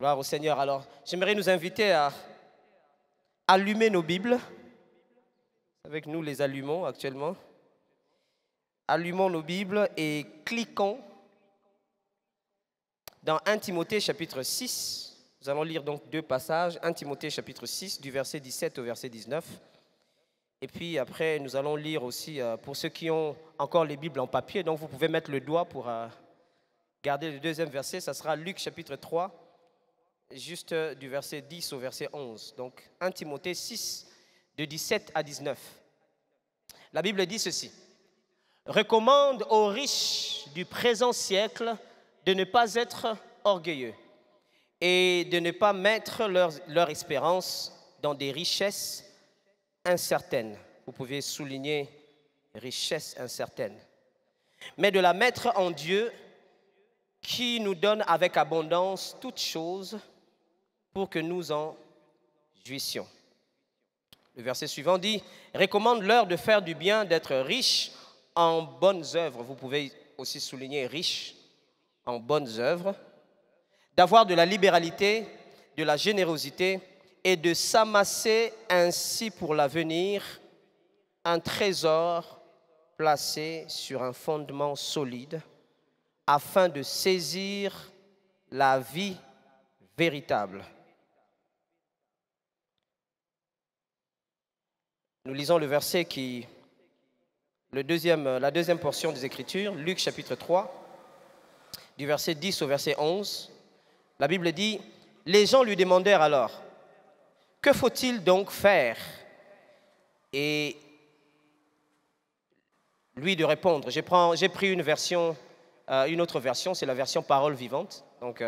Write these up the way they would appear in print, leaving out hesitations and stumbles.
Gloire au Seigneur. Alors, j'aimerais nous inviter à allumer nos Bibles. Avec nous, les allumons actuellement. Allumons nos Bibles et cliquons dans 1 Timothée chapitre 6. Nous allons lire donc deux passages. 1 Timothée chapitre 6, du verset 17 au verset 19. Et puis après, nous allons lire aussi, pour ceux qui ont encore les Bibles en papier, donc vous pouvez mettre le doigt pour garder le deuxième verset. Ça sera Luc chapitre 3, juste du verset 10 au verset 11. Donc 1 Timothée 6, de 17 à 19. La Bible dit ceci. « Recommande aux riches du présent siècle de ne pas être orgueilleux et de ne pas mettre leur espérance dans des richesses incertaines. » Vous pouvez souligner « richesses incertaines ». Mais de la mettre en Dieu qui nous donne avec abondance toutes choses pour que nous en jouissions. Le verset suivant dit « Recommande-leur de faire du bien, d'être riches en bonnes œuvres. » Vous pouvez aussi souligner « riches en bonnes œuvres. » D'avoir de la libéralité, de la générosité et de s'amasser ainsi pour l'avenir un trésor placé sur un fondement solide afin de saisir la vie véritable. Nous lisons le verset la deuxième portion des Écritures, Luc chapitre 3, du verset 10 au verset 11. La Bible dit, « Les gens lui demandèrent alors, « Que faut-il donc faire ?» Et lui de répondre. J'ai pris une autre version, c'est la version parole vivante. Donc,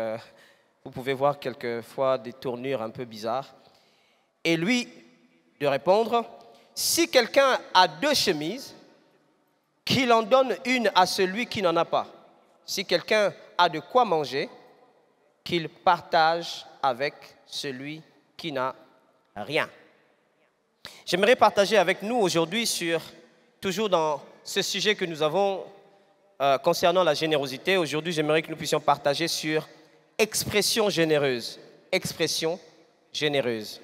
vous pouvez voir quelquefois des tournures un peu bizarres. Et lui de répondre, « Si quelqu'un a 2 chemises, qu'il en donne une à celui qui n'en a pas. Si quelqu'un a de quoi manger, qu'il partage avec celui qui n'a rien. » J'aimerais partager avec nous aujourd'hui toujours dans ce sujet que nous avons concernant la générosité. Aujourd'hui, j'aimerais que nous puissions partager sur expression généreuse. Expression généreuse.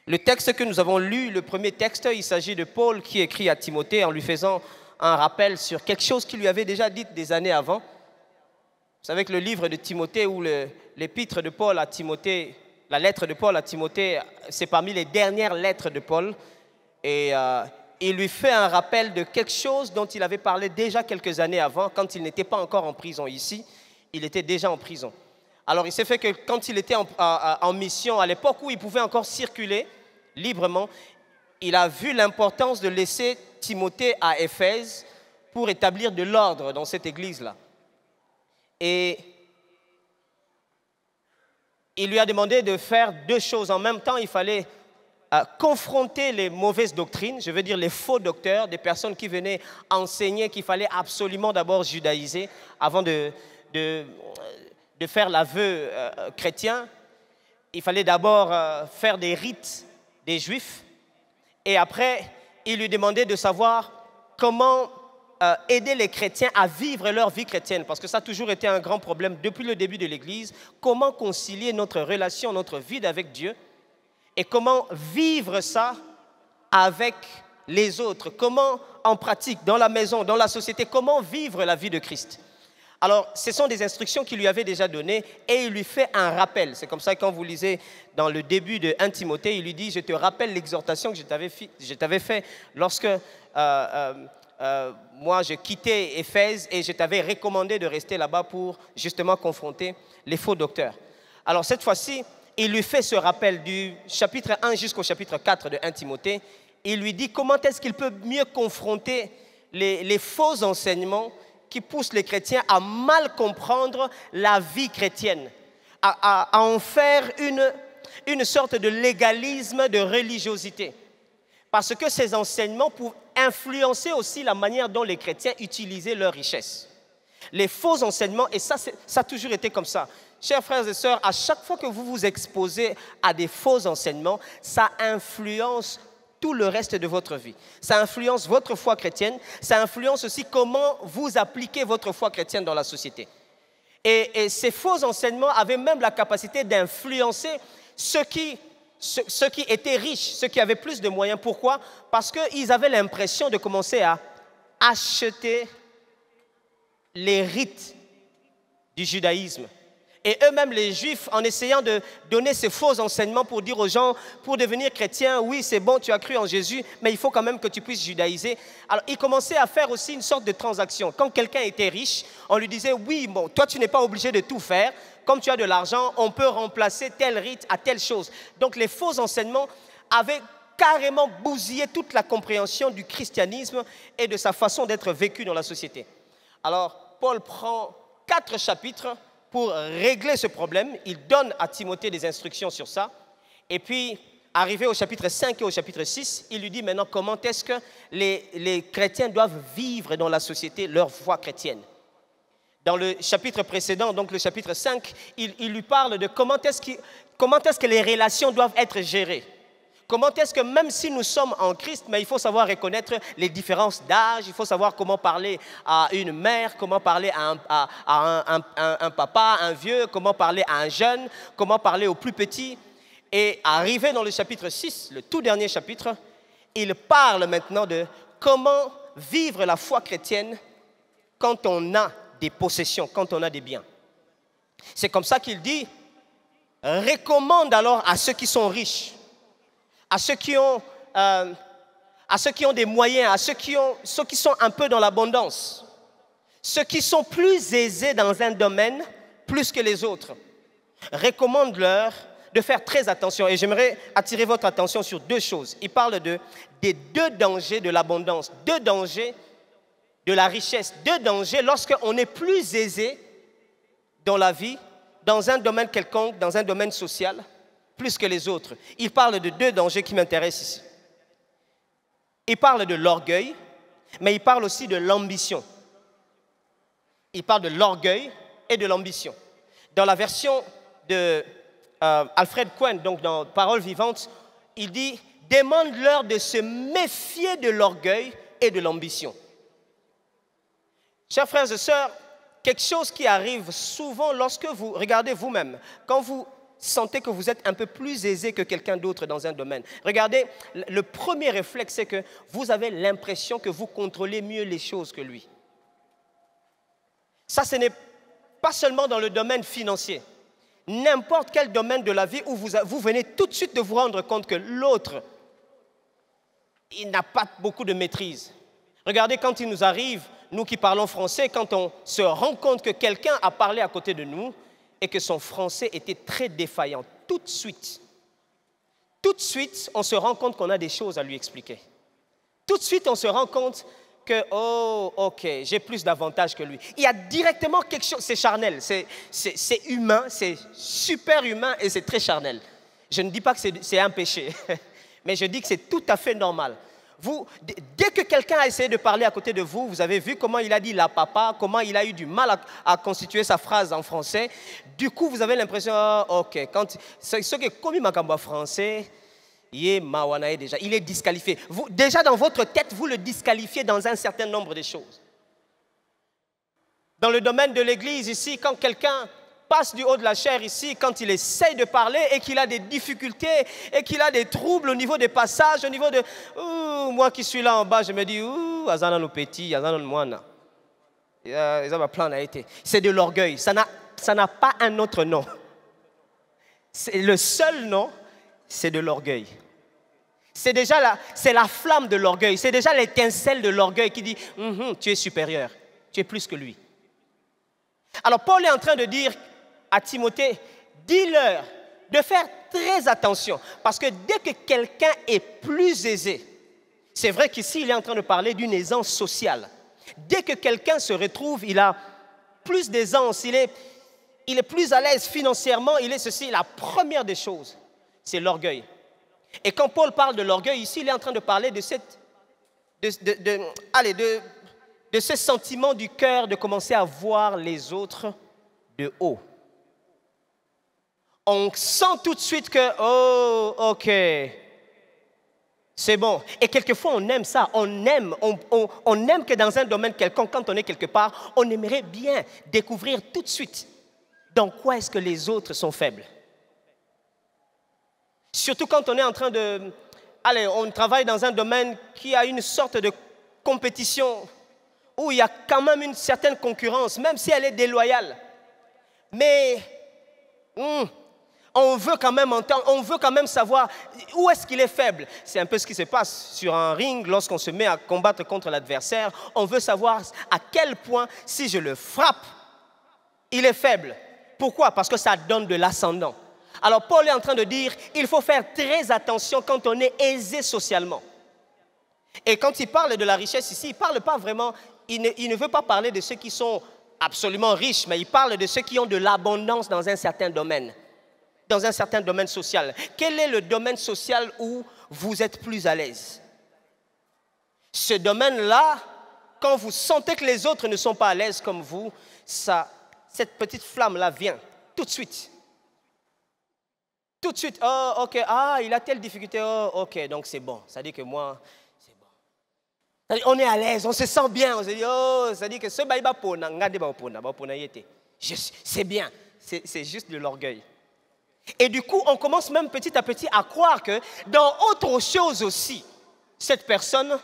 Le texte que nous avons lu, le premier texte, il s'agit de Paul qui écrit à Timothée en lui faisant un rappel sur quelque chose qu'il lui avait déjà dit des années avant. Vous savez que le livre de Timothée ou l'épître de Paul à Timothée, la lettre de Paul à Timothée, c'est parmi les dernières lettres de Paul. Et il lui fait un rappel de quelque chose dont il avait parlé déjà quelques années avant, quand il n'était pas encore en prison ici, il était déjà en prison. Alors il s'est fait que quand il était en mission, à l'époque où il pouvait encore circuler librement, il a vu l'importance de laisser Timothée à Éphèse pour établir de l'ordre dans cette église-là. Et il lui a demandé de faire 2 choses. En même temps, il fallait confronter les mauvaises doctrines, je veux dire les faux docteurs, des personnes qui venaient enseigner qu'il fallait absolument d'abord judaïser avant de faire l'aveu chrétien. Il fallait d'abord faire des rites des Juifs. Et après, il lui demandait de savoir comment aider les chrétiens à vivre leur vie chrétienne. Parce que ça a toujours été un grand problème depuis le début de l'Église. Comment concilier notre relation, notre vie avec Dieu et comment vivre ça avec les autres. Comment en pratique, dans la maison, dans la société, comment vivre la vie de Christ. Alors, ce sont des instructions qu'il lui avait déjà données et il lui fait un rappel. C'est comme ça que quand vous lisez dans le début de 1 Timothée, il lui dit « Je te rappelle l'exhortation que je t'avais fait lorsque moi je quittais Éphèse et je t'avais recommandé de rester là-bas pour justement confronter les faux docteurs. » Alors cette fois-ci, il lui fait ce rappel du chapitre 1 jusqu'au chapitre 4 de 1 Timothée. Il lui dit comment est-ce qu'il peut mieux confronter les faux enseignements qui poussent les chrétiens à mal comprendre la vie chrétienne, à en faire une sorte de légalisme, de religiosité. Parce que ces enseignements peuvent influencer aussi la manière dont les chrétiens utilisaient leurs richesses. Les faux enseignements, et ça a toujours été comme ça. Chers frères et sœurs, à chaque fois que vous vous exposez à des faux enseignements, ça influence tout le reste de votre vie. Ça influence votre foi chrétienne, ça influence aussi comment vous appliquez votre foi chrétienne dans la société. Et ces faux enseignements avaient même la capacité d'influencer ceux qui étaient riches, ceux qui avaient plus de moyens. Pourquoi? Parce qu'ils avaient l'impression de commencer à acheter les rites du judaïsme. Et eux-mêmes, les Juifs, en essayant de donner ces faux enseignements pour dire aux gens, pour devenir chrétien, oui, c'est bon, tu as cru en Jésus, mais il faut quand même que tu puisses judaïser. Alors, ils commençaient à faire aussi une sorte de transaction. Quand quelqu'un était riche, on lui disait, oui, bon, toi, tu n'es pas obligé de tout faire. Comme tu as de l'argent, on peut remplacer tel rite à telle chose. Donc, les faux enseignements avaient carrément bousillé toute la compréhension du christianisme et de sa façon d'être vécu dans la société. Alors, Paul prend 4 chapitres pour régler ce problème. Il donne à Timothée des instructions sur ça. Et puis, arrivé au chapitre 5 et au chapitre 6, il lui dit maintenant comment est-ce que les chrétiens doivent vivre dans la société leur foi chrétienne. Dans le chapitre précédent, donc le chapitre 5, il lui parle de comment est-ce que les relations doivent être gérées. Comment est-ce que même si nous sommes en Christ, mais il faut savoir reconnaître les différences d'âge, il faut savoir comment parler à une mère, comment parler à un papa, un vieux, comment parler à un jeune, comment parler aux plus petits. Et arrivé dans le chapitre 6, le tout dernier chapitre, il parle maintenant de comment vivre la foi chrétienne quand on a des possessions, quand on a des biens. C'est comme ça qu'il dit, recommande alors à ceux qui sont riches, à ceux qui ont des moyens, à ceux qui sont un peu dans l'abondance, ceux qui sont plus aisés dans un domaine plus que les autres. Recommande-leur de faire très attention. Et j'aimerais attirer votre attention sur 2 choses. Il parle des 2 dangers de l'abondance, 2 dangers de la richesse, 2 dangers lorsqu'on est plus aisé dans la vie, dans un domaine quelconque, dans un domaine social, plus que les autres. Il parle de 2 dangers qui m'intéressent ici. Il parle de l'orgueil, mais il parle aussi de l'ambition. Il parle de l'orgueil et de l'ambition. Dans la version de Alfred Cohen, donc dans Paroles vivantes, il dit « Demande-leur de se méfier de l'orgueil et de l'ambition ». Chers frères et sœurs, quelque chose qui arrive souvent lorsque vous regardez vous-même, quand vous sentez que vous êtes un peu plus aisé que quelqu'un d'autre dans un domaine. Regardez, le premier réflexe, c'est que vous avez l'impression que vous contrôlez mieux les choses que lui. Ça, ce n'est pas seulement dans le domaine financier. N'importe quel domaine de la vie où vous venez tout de suite de vous rendre compte que l'autre, il n'a pas beaucoup de maîtrise. Regardez, quand il nous arrive, nous qui parlons français, quand on se rend compte que quelqu'un a parlé à côté de nous, et que son français était très défaillant. Tout de suite, on se rend compte qu'on a des choses à lui expliquer. Tout de suite, on se rend compte que, oh, ok, j'ai plus d'avantages que lui. Il y a directement quelque chose, c'est charnel, c'est humain, c'est super humain et c'est très charnel. Je ne dis pas que c'est un péché, mais je dis que c'est tout à fait normal. Dès que quelqu'un a essayé de parler à côté de vous, vous avez vu comment il a dit la papa, comment il a eu du mal à constituer sa phrase en français. Du coup, vous avez l'impression, ok, ce qui est comme Makamba français, il est disqualifié. Déjà dans votre tête, vous le disqualifiez dans un certain nombre de choses. Dans le domaine de l'église ici, quand quelqu'un passe du haut de la chair ici, quand il essaye de parler et qu'il a des difficultés et qu'il a des troubles au niveau des passages, au niveau de... moi qui suis là en bas, je me dis, azana no petit, azana no moana. C'est de l'orgueil. Ça n'a pas un autre nom. Le seul nom, c'est de l'orgueil. C'est la flamme de l'orgueil. C'est déjà l'étincelle de l'orgueil qui dit, tu es supérieur, tu es plus que lui. Alors Paul est en train de dire à Timothée, dis-leur de faire très attention. Parce que dès que quelqu'un est plus aisé, c'est vrai qu'ici il est en train de parler d'une aisance sociale. Dès que quelqu'un se retrouve, il a plus d'aisance, il est plus à l'aise financièrement, il est ceci, la première des choses, c'est l'orgueil. Et quand Paul parle de l'orgueil, ici il est en train de parler de ce sentiment du cœur de commencer à voir les autres de haut. On sent tout de suite que, oh, ok, c'est bon. Et quelquefois, on aime ça. On aime que dans un domaine quelconque, quand on est quelque part, on aimerait bien découvrir tout de suite dans quoi est-ce que les autres sont faibles. Surtout quand on est en train de... Allez, on travaille dans un domaine qui a une sorte de compétition où il y a quand même une certaine concurrence, même si elle est déloyale. Mais on veut quand même entendre, on veut quand même savoir où est-ce qu'il est faible. C'est un peu ce qui se passe sur un ring lorsqu'on se met à combattre contre l'adversaire. On veut savoir à quel point, si je le frappe, il est faible. Pourquoi? Parce que ça donne de l'ascendant. Alors Paul est en train de dire, il faut faire très attention quand on est aisé socialement. Et quand il parle de la richesse ici, il ne parle pas vraiment, il ne veut pas parler de ceux qui sont absolument riches, mais il parle de ceux qui ont de l'abondance dans un certain domaine social. Quel est le domaine social où vous êtes plus à l'aise? Ce domaine-là, quand vous sentez que les autres ne sont pas à l'aise comme vous, cette petite flamme-là vient tout de suite. Tout de suite, oh, ok, ah, il a telle difficulté, oh, ok, donc c'est bon. Ça dit que moi, c'est bon. On est à l'aise, on se sent bien, on se dit, oh, ça dit que ce baïba pona, c'est bien, c'est juste de l'orgueil. Et du coup, on commence même petit à petit à croire que dans autre chose aussi, cette personne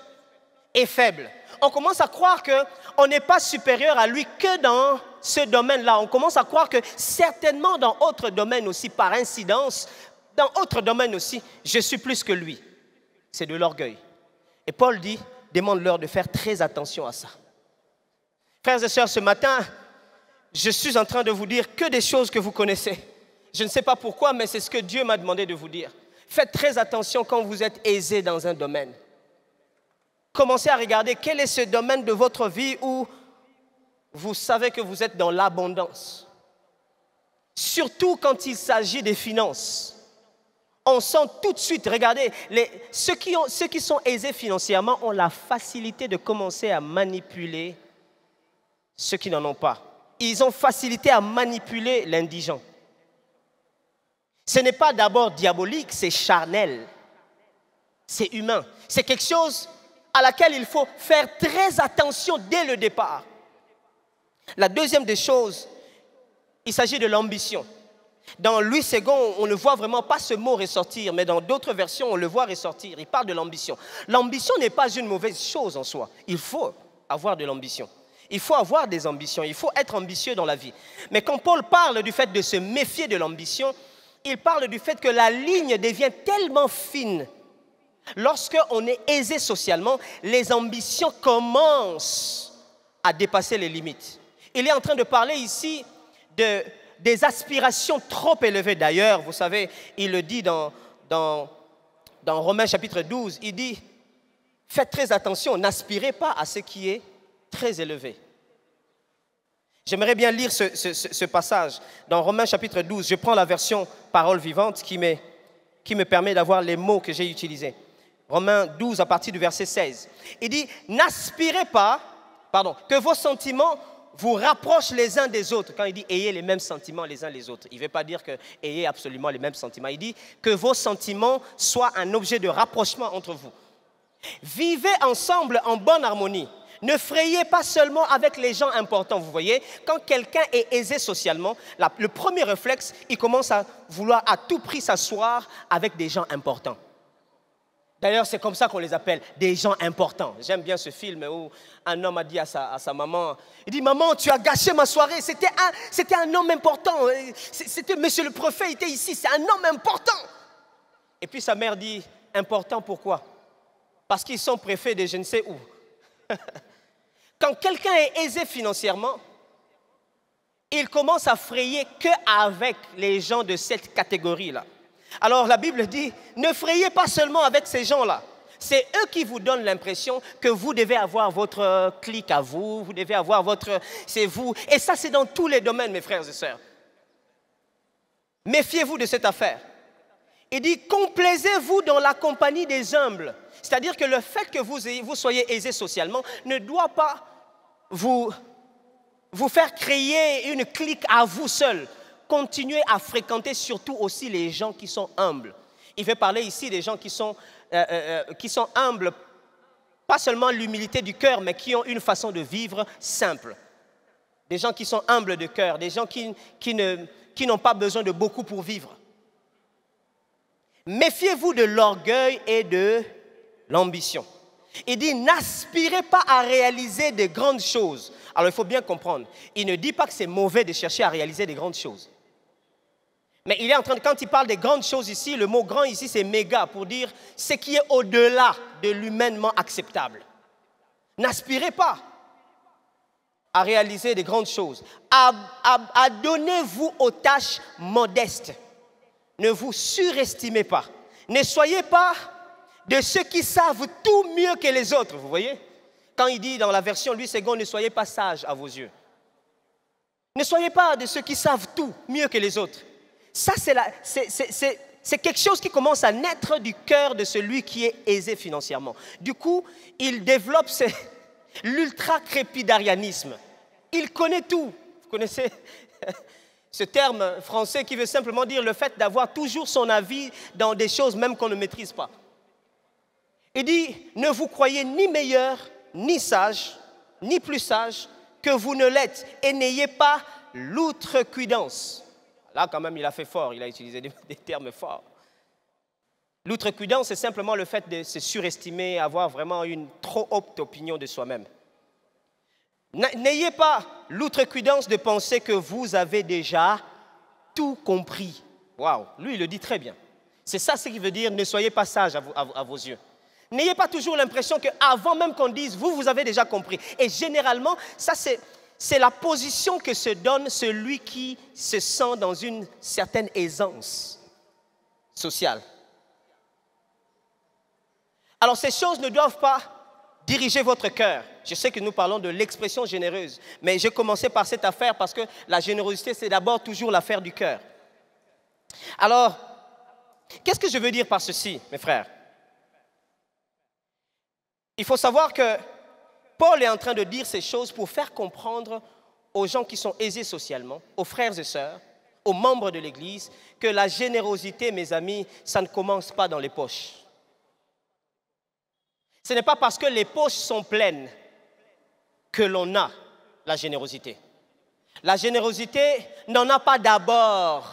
est faible. On commence à croire qu'on n'est pas supérieur à lui que dans ce domaine-là. On commence à croire que certainement dans autre domaine aussi, par incidence, dans autre domaine aussi, je suis plus que lui. C'est de l'orgueil. Et Paul dit, demande-leur de faire très attention à ça. Frères et sœurs, ce matin, je suis en train de vous dire que des choses que vous connaissez. Je ne sais pas pourquoi, mais c'est ce que Dieu m'a demandé de vous dire. Faites très attention quand vous êtes aisé dans un domaine. Commencez à regarder quel est ce domaine de votre vie où vous savez que vous êtes dans l'abondance. Surtout quand il s'agit des finances. On sent tout de suite, regardez, ceux qui sont aisés financièrement ont la facilité de commencer à manipuler ceux qui n'en ont pas. Ils ont facilité à manipuler l'indigent. Ce n'est pas d'abord diabolique, c'est charnel. C'est humain. C'est quelque chose à laquelle il faut faire très attention dès le départ. La deuxième des choses, il s'agit de l'ambition. Dans Louis II, on ne voit vraiment pas ce mot ressortir, mais dans d'autres versions, on le voit ressortir. Il parle de l'ambition. L'ambition n'est pas une mauvaise chose en soi. Il faut avoir de l'ambition. Il faut avoir des ambitions. Il faut être ambitieux dans la vie. Mais quand Paul parle du fait de se méfier de l'ambition, il parle du fait que la ligne devient tellement fine. Lorsqu'on est aisé socialement, les ambitions commencent à dépasser les limites. Il est en train de parler ici des aspirations trop élevées. D'ailleurs, vous savez, il le dit dans Romains chapitre 12, il dit, faites très attention, n'aspirez pas à ce qui est très élevé. J'aimerais bien lire ce passage dans Romains chapitre 12. Je prends la version parole vivante qui me permet d'avoir les mots que j'ai utilisés. Romains 12 à partir du verset 16. Il dit, n'aspirez pas, que vos sentiments vous rapprochent les uns des autres. Quand il dit ayez les mêmes sentiments les uns les autres, il ne veut pas dire que ayez absolument les mêmes sentiments. Il dit que vos sentiments soient un objet de rapprochement entre vous. Vivez ensemble en bonne harmonie. Ne frayez pas seulement avec les gens importants. Vous voyez, quand quelqu'un est aisé socialement, le premier réflexe, il commence à vouloir à tout prix s'asseoir avec des gens importants. D'ailleurs, c'est comme ça qu'on les appelle, des gens importants. J'aime bien ce film où un homme a dit à sa maman, il dit, maman, tu as gâché ma soirée, c'était un homme important, c'était monsieur le préfet, il était ici, c'est un homme important. Et puis sa mère dit, important pourquoi? Parce qu'ils sont préfets de je ne sais où. Quand quelqu'un est aisé financièrement, il commence à frayer qu'avec les gens de cette catégorie-là. Alors la Bible dit, ne frayez pas seulement avec ces gens-là. C'est eux qui vous donnent l'impression que vous devez avoir votre clique à vous, vous devez avoir votre... C'est vous. Et ça, c'est dans tous les domaines, mes frères et sœurs. Méfiez-vous de cette affaire. Il dit, complaisez-vous dans la compagnie des humbles. C'est-à-dire que le fait que vous soyez aisé socialement ne doit pas vous faire créer une clique à vous seul. Continuez à fréquenter surtout aussi les gens qui sont humbles. Il veut parler ici des gens qui sont humbles, pas seulement l'humilité du cœur, mais qui ont une façon de vivre simple. des gens qui sont humbles de cœur, des gens qui n'ont pas besoin de beaucoup pour vivre. Méfiez-vous de l'orgueil et de l'ambition. Il dit, n'aspirez pas à réaliser de grandes choses. Alors, il faut bien comprendre, il ne dit pas que c'est mauvais de chercher à réaliser des grandes choses. Mais il est en train de, quand il parle des grandes choses ici, le mot grand ici, c'est méga, pour dire ce qui est au-delà de l'humainement acceptable. N'aspirez pas à réaliser des grandes choses. Adonnez-vous aux tâches modestes. Ne vous surestimez pas. Ne soyez pas de ceux qui savent tout mieux que les autres. Vous voyez? Quand il dit dans la version Louis II, ne soyez pas sages à vos yeux. Ne soyez pas de ceux qui savent tout mieux que les autres. Ça, c'est quelque chose qui commence à naître du cœur de celui qui est aisé financièrement. Du coup, il développe l'ultra-crépidarianisme. Il connaît tout. Vous connaissez ce terme français qui veut simplement dire le fait d'avoir toujours son avis dans des choses même qu'on ne maîtrise pas. Il dit, ne vous croyez ni meilleur, ni sage, ni plus sage que vous ne l'êtes, et n'ayez pas l'outrecuidance. Là, quand même, il a fait fort, il a utilisé des termes forts. L'outrecuidance, c'est simplement le fait de se surestimer, avoir vraiment une trop haute opinion de soi-même. N'ayez pas l'outrecuidance de penser que vous avez déjà tout compris. Waouh, lui, il le dit très bien. C'est ça ce qui veut dire, ne soyez pas sage à vos yeux. N'ayez pas toujours l'impression qu'avant même qu'on dise, vous avez déjà compris. Et généralement, ça c'est la position que se donne celui qui se sent dans une certaine aisance sociale. Alors ces choses ne doivent pas diriger votre cœur. Je sais que nous parlons de l'expression généreuse, mais j'ai commencé par cette affaire parce que la générosité, c'est d'abord toujours l'affaire du cœur. Alors, qu'est-ce que je veux dire par ceci, mes frères? Il faut savoir que Paul est en train de dire ces choses pour faire comprendre aux gens qui sont aisés socialement, aux frères et sœurs, aux membres de l'Église, que la générosité, mes amis, ça ne commence pas dans les poches. Ce n'est pas parce que les poches sont pleines que l'on a la générosité. La générosité n'en a pas d'abord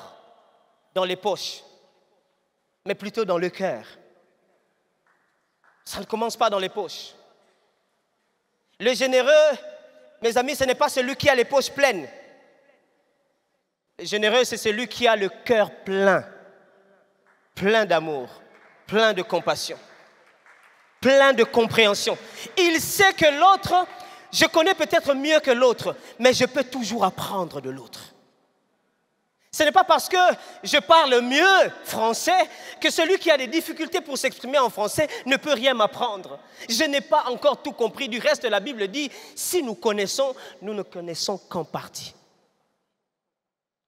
dans les poches, mais plutôt dans le cœur. Ça ne commence pas dans les poches. Le généreux, mes amis, ce n'est pas celui qui a les poches pleines. Le généreux, c'est celui qui a le cœur plein, plein d'amour, plein de compassion, plein de compréhension. Il sait que l'autre, je connais peut-être mieux que l'autre, mais je peux toujours apprendre de l'autre. Ce n'est pas parce que je parle mieux français que celui qui a des difficultés pour s'exprimer en français ne peut rien m'apprendre. Je n'ai pas encore tout compris. Du reste, la Bible dit, si nous connaissons, nous ne connaissons qu'en partie.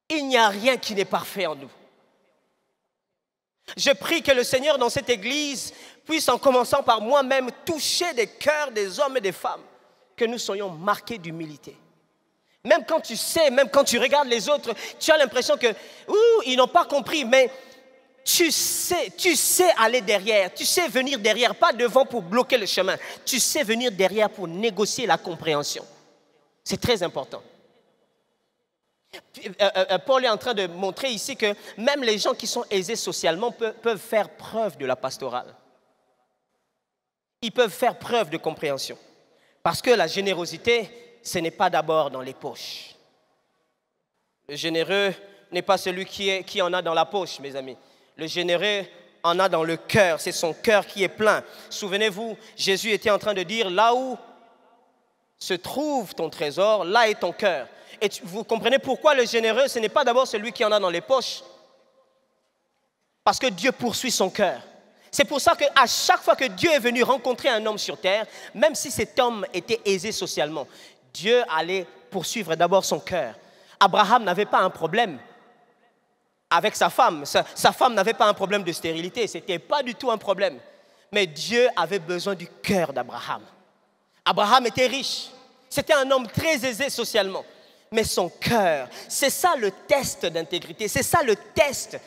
Il n'y a rien qui n'est parfait en nous. Je prie que le Seigneur dans cette église puisse, en commençant par moi-même, toucher des cœurs des hommes et des femmes, que nous soyons marqués d'humilité. Même quand tu sais, même quand tu regardes les autres, tu as l'impression que, ils n'ont pas compris, mais tu sais aller derrière, tu sais venir derrière, pas devant pour bloquer le chemin, tu sais venir derrière pour négocier la compréhension. C'est très important. Paul est en train de montrer ici que même les gens qui sont aisés socialement peuvent faire preuve de la pastorale. Ils peuvent faire preuve de compréhension. Parce que la générosité, ce n'est pas d'abord dans les poches. Le généreux n'est pas celui qui en a dans la poche, mes amis. Le généreux en a dans le cœur. C'est son cœur qui est plein. Souvenez-vous, Jésus était en train de dire, là où se trouve ton trésor, là est ton cœur. Et vous comprenez pourquoi le généreux, ce n'est pas d'abord celui qui en a dans les poches. Parce que Dieu poursuit son cœur. C'est pour ça qu'à chaque fois que Dieu est venu rencontrer un homme sur terre, même si cet homme était aisé socialement, Dieu allait poursuivre d'abord son cœur. Abraham n'avait pas un problème avec sa femme. Sa femme n'avait pas un problème de stérilité. Ce n'était pas du tout un problème. Mais Dieu avait besoin du cœur d'Abraham. Abraham était riche. C'était un homme très aisé socialement. Mais son cœur, c'est ça le test d'intégrité. C'est ça le test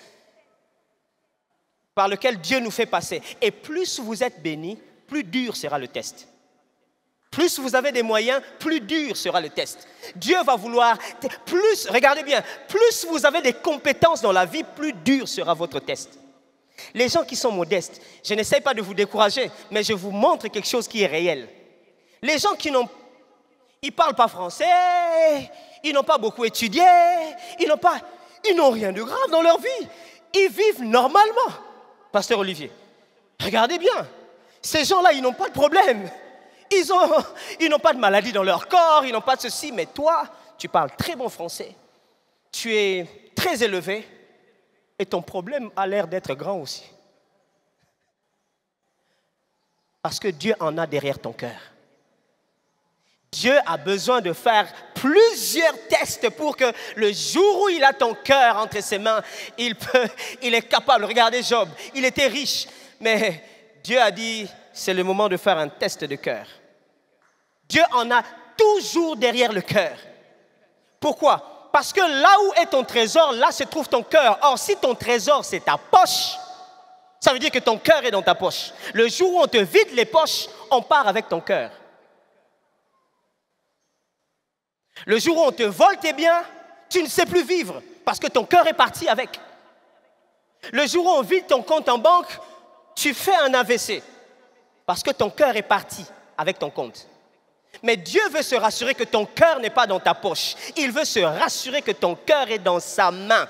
par lequel Dieu nous fait passer. Et plus vous êtes bénis, plus dur sera le test. Plus vous avez des moyens, plus dur sera le test. Dieu va vouloir, plus, regardez bien, plus vous avez des compétences dans la vie, plus dur sera votre test. Les gens qui sont modestes, je n'essaie pas de vous décourager, mais je vous montre quelque chose qui est réel. Les gens qui ils parlent pas français, ils n'ont pas beaucoup étudié, ils n'ont rien de grave dans leur vie. Ils vivent normalement. Pasteur Olivier, regardez bien, ces gens-là, ils n'ont pas de problème. Ils n'ont pas de maladie dans leur corps, ils n'ont pas de ceci, mais toi, tu parles très bon français, tu es très élevé et ton problème a l'air d'être grand aussi. Parce que Dieu en a derrière ton cœur. Dieu a besoin de faire plusieurs tests pour que le jour où il a ton cœur entre ses mains, il est capable. Regardez Job, il était riche, mais Dieu a dit, c'est le moment de faire un test de cœur. Dieu en a toujours derrière le cœur. Pourquoi? Parce que là où est ton trésor, là se trouve ton cœur. Or, si ton trésor, c'est ta poche, ça veut dire que ton cœur est dans ta poche. Le jour où on te vide les poches, on part avec ton cœur. Le jour où on te vole tes biens, tu ne sais plus vivre parce que ton cœur est parti avec. Le jour où on vide ton compte en banque, tu fais un AVC parce que ton cœur est parti avec ton compte. Mais Dieu veut se rassurer que ton cœur n'est pas dans ta poche. Il veut se rassurer que ton cœur est dans sa main.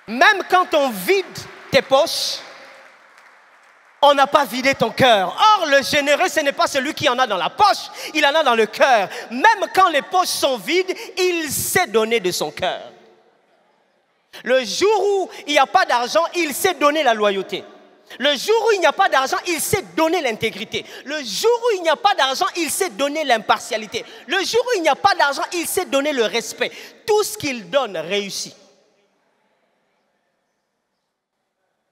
Même quand on vide tes poches, on n'a pas vidé ton cœur. Or, le généreux, ce n'est pas celui qui en a dans la poche, il en a dans le cœur. Même quand les poches sont vides, il sait donner de son cœur. Le jour où il n'y a pas d'argent, il sait donner la loyauté. Le jour où il n'y a pas d'argent, il sait donner l'intégrité. Le jour où il n'y a pas d'argent, il sait donner l'impartialité. Le jour où il n'y a pas d'argent, il sait donner le respect. Tout ce qu'il donne réussit.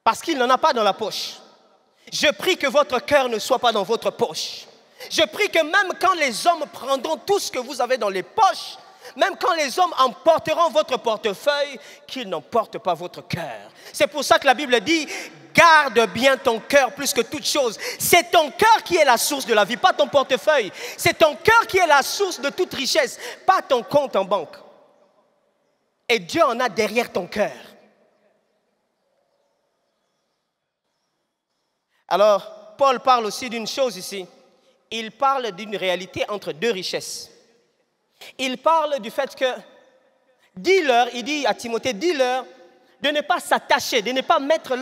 Parce qu'il n'en a pas dans la poche. Je prie que votre cœur ne soit pas dans votre poche. Je prie que même quand les hommes prendront tout ce que vous avez dans les poches, même quand les hommes emporteront votre portefeuille, qu'ils n'emportent pas votre cœur. C'est pour ça que la Bible dit, garde bien ton cœur plus que toute chose. C'est ton cœur qui est la source de la vie, pas ton portefeuille. C'est ton cœur qui est la source de toute richesse, pas ton compte en banque. Et Dieu en a derrière ton cœur. Alors, Paul parle aussi d'une chose ici. Il parle d'une réalité entre deux richesses. Il parle du fait que, dis-leur, il dit à Timothée, dis-leur de ne pas s'attacher, de ne pas mettre